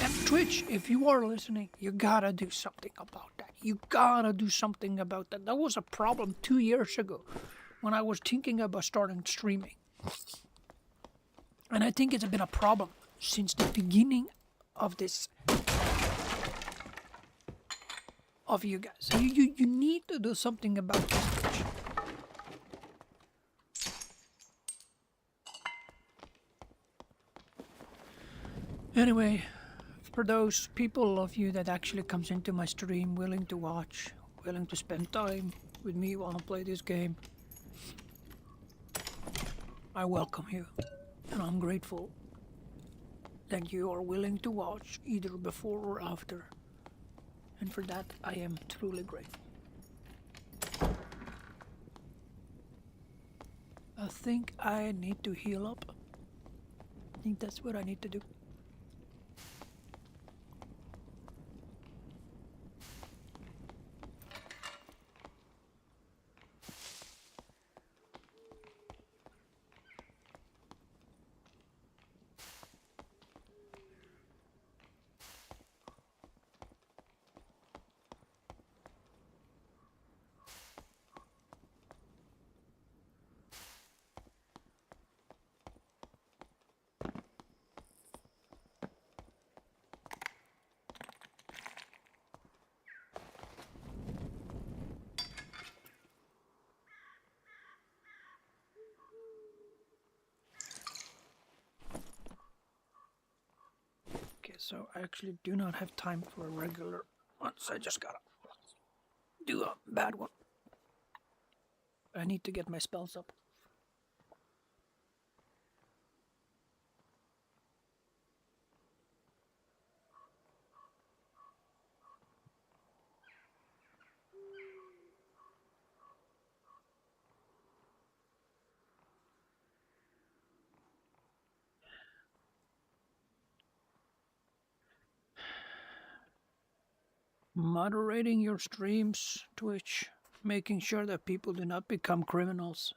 And Twitch, if you are listening, you gotta do something about that. You gotta do something about that. That was a problem 2 years ago when I was thinking about starting streaming. And I think it's been a problem since the beginning of this, of you guys. You need to do something about this, Twitch. Anyway, for those people of you that actually comes into my stream willing to watch, willing to spend time with me while I play this game, I welcome you, and I'm grateful that you are willing to watch either before or after, and for that I am truly grateful. I think I need to heal up. I think that's what I need to do. So I actually do not have time for a regular one, so I just gotta do a bad one. I need to get my spells up. Moderating your streams, Twitch, making sure that people do not become criminals.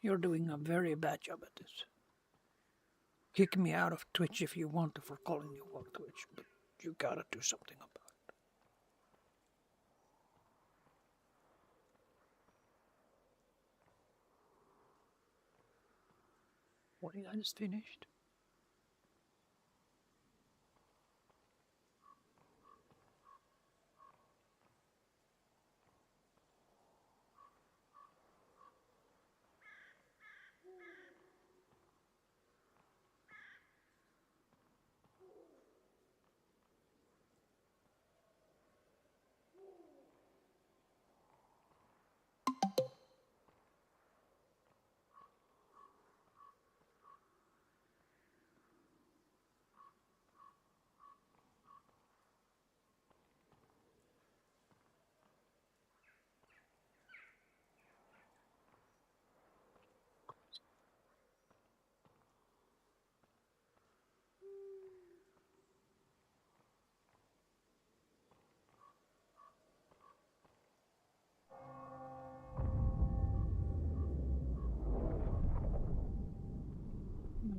You're doing a very bad job at this. Kick me out of Twitch if you want to for calling you on Twitch, but you gotta do something about it. What did I just finished?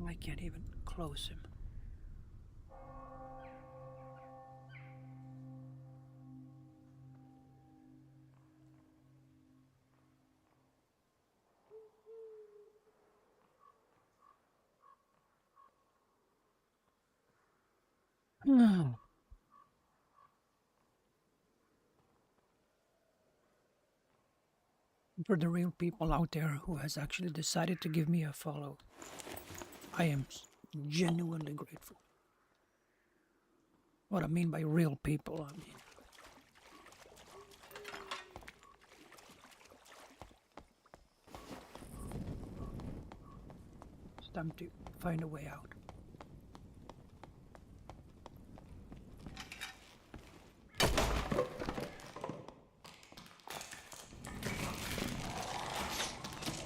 I can't even close him. For the real people out there who has actually decided to give me a follow, I am genuinely grateful. What I mean by real people, I mean it's time to find a way out.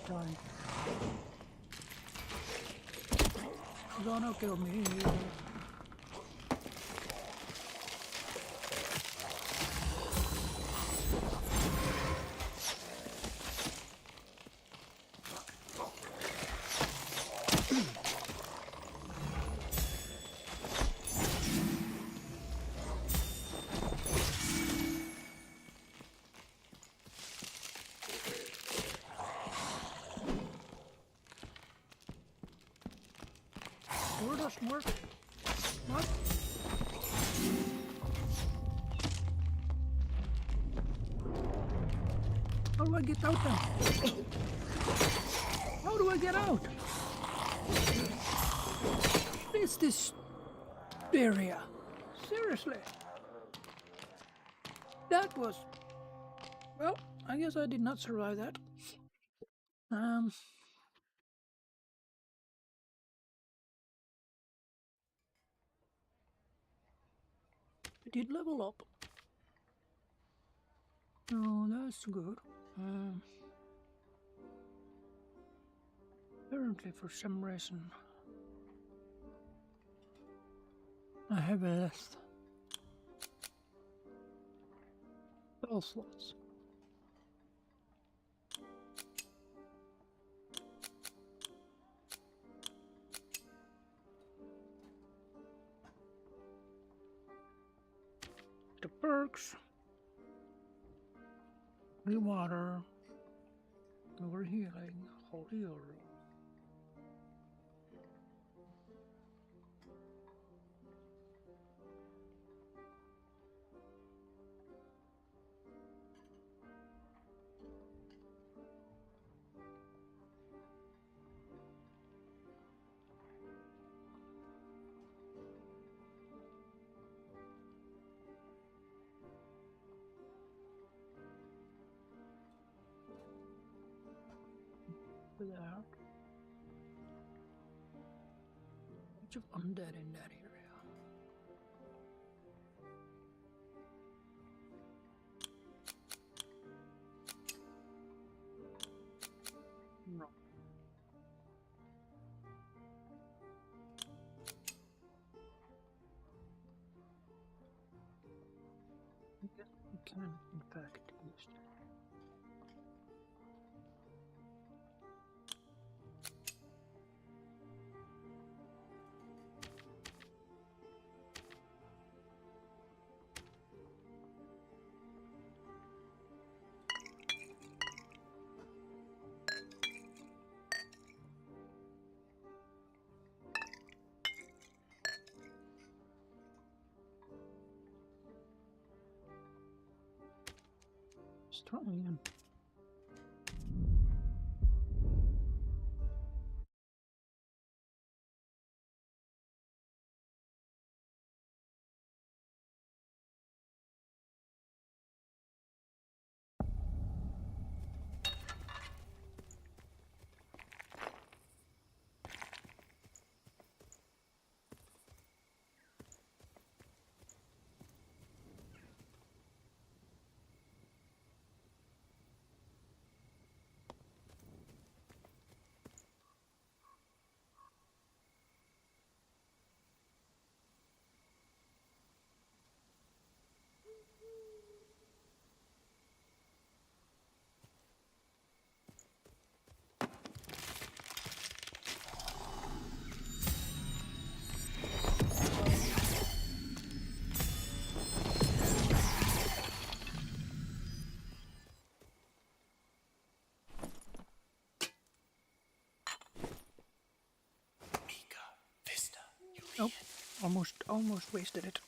Time. Gonna kill me. doesn't work. What? How do I get out then? How do I get out? It's this area. Seriously. That was... Well, I guess I did not survive that. I did level up. Oh, that's good. Apparently, for some reason, I have less spell slots. The perks, new water, over healing, holy oil. Without much of undead in that area. No. I guess we can, in fact, use that. Let's try again. Nope, almost wasted it.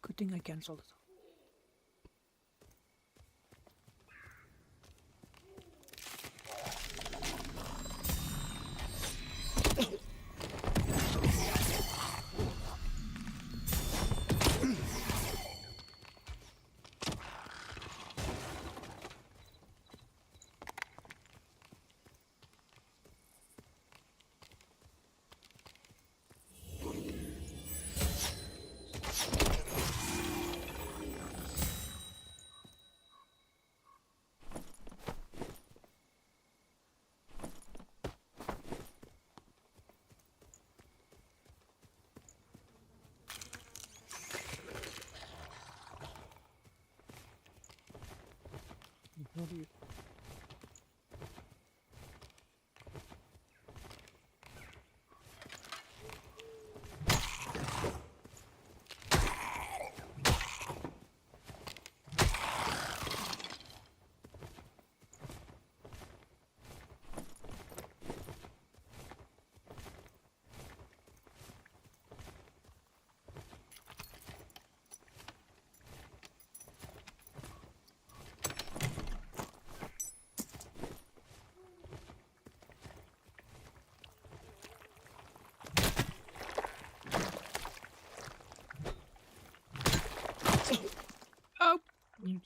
Good thing I cancelled it. What do you...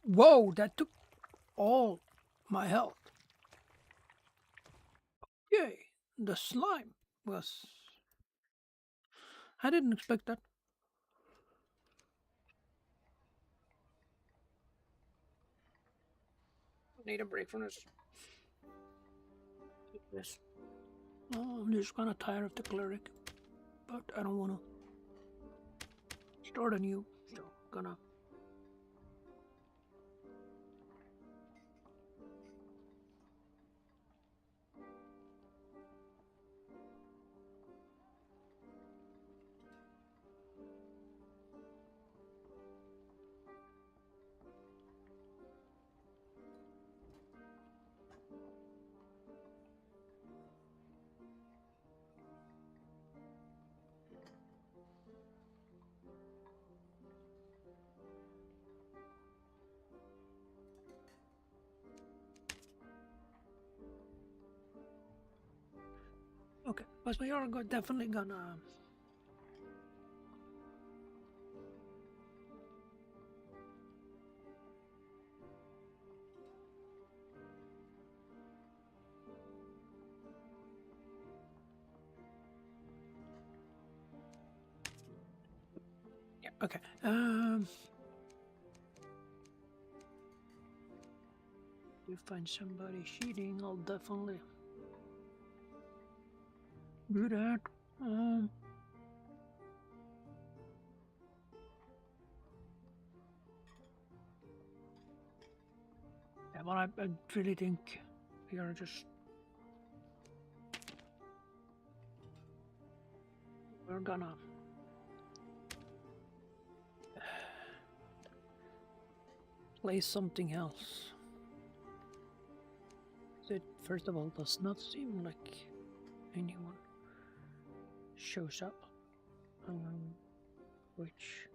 Whoa, that took all my health. Yay, the slime was... I didn't expect that. Need a break from this. Yes. Oh, I'm just kind of tired of the cleric, but I don't want to start anew, so gonna... Okay, but we are definitely gonna... Yeah, okay. If you find somebody cheating, I'll definitely do that. Yeah, but I really think we are just... We're gonna... play something else. It, first of all, does not seem like anyone shows up, which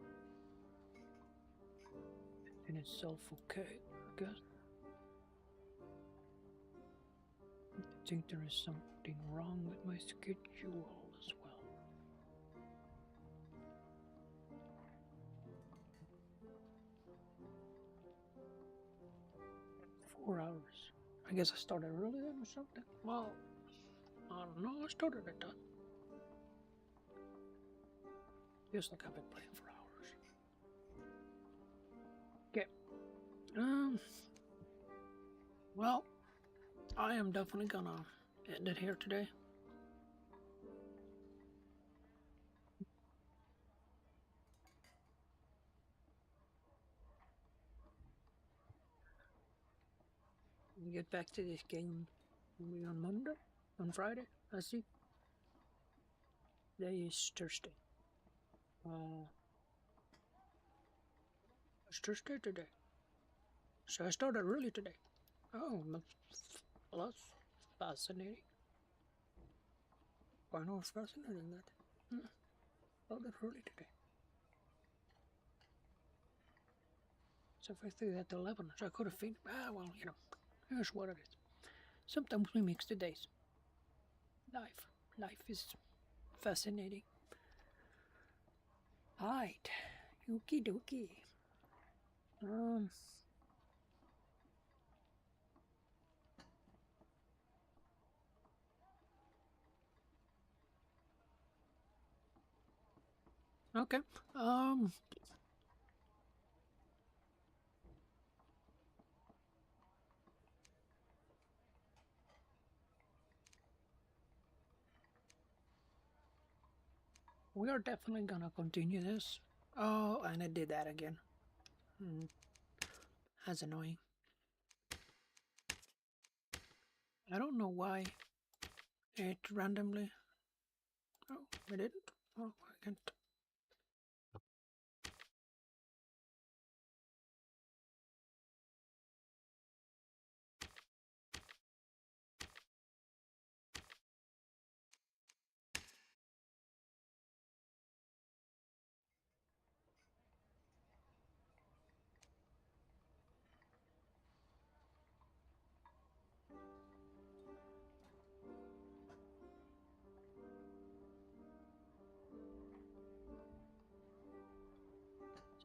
in itself okay, I guess. I think there is something wrong with my schedule as well. Four hours. I guess I started early then or something. Well, I don't know. I started at that. Feels like I've been playing for hours. Okay. Well, I am definitely gonna end it here today. We get back to this game maybe on Monday, on Friday. I see. Today is Thursday. It's Thursday today. So I started early today. Oh, that's fascinating. I know it's fascinating that. Started early today. So if I threw that to 11, so I could have finished. Well, you know, here's what it is. Sometimes we mix the days. Life is fascinating. Alright, okie dokie. Okay. We are definitely gonna continue this. Oh, and I did that again. That's annoying. I don't know why it randomly... Oh, I didn't. Oh, I can't.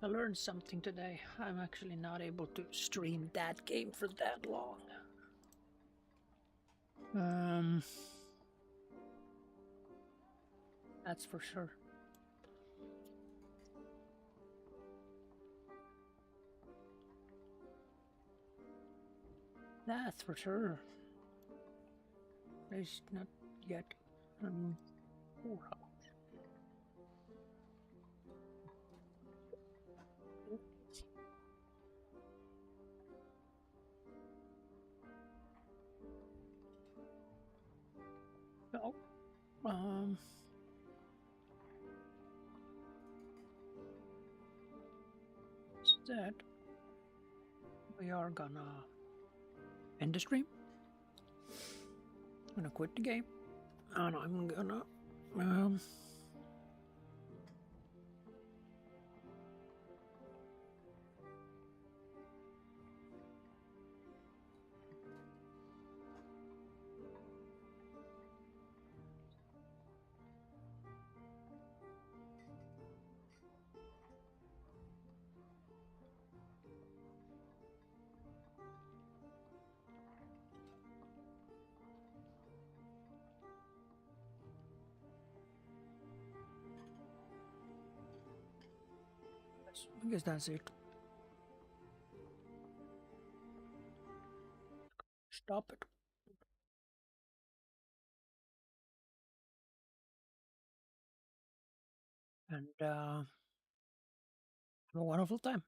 I learned something today. I'm actually not able to stream that game for that long. That's for sure. That's for sure. There's not yet. 4 hours. No. Instead, we are gonna end the stream. I'm gonna quit the game, and I'm gonna I guess that's it. Stop it. And have a wonderful time.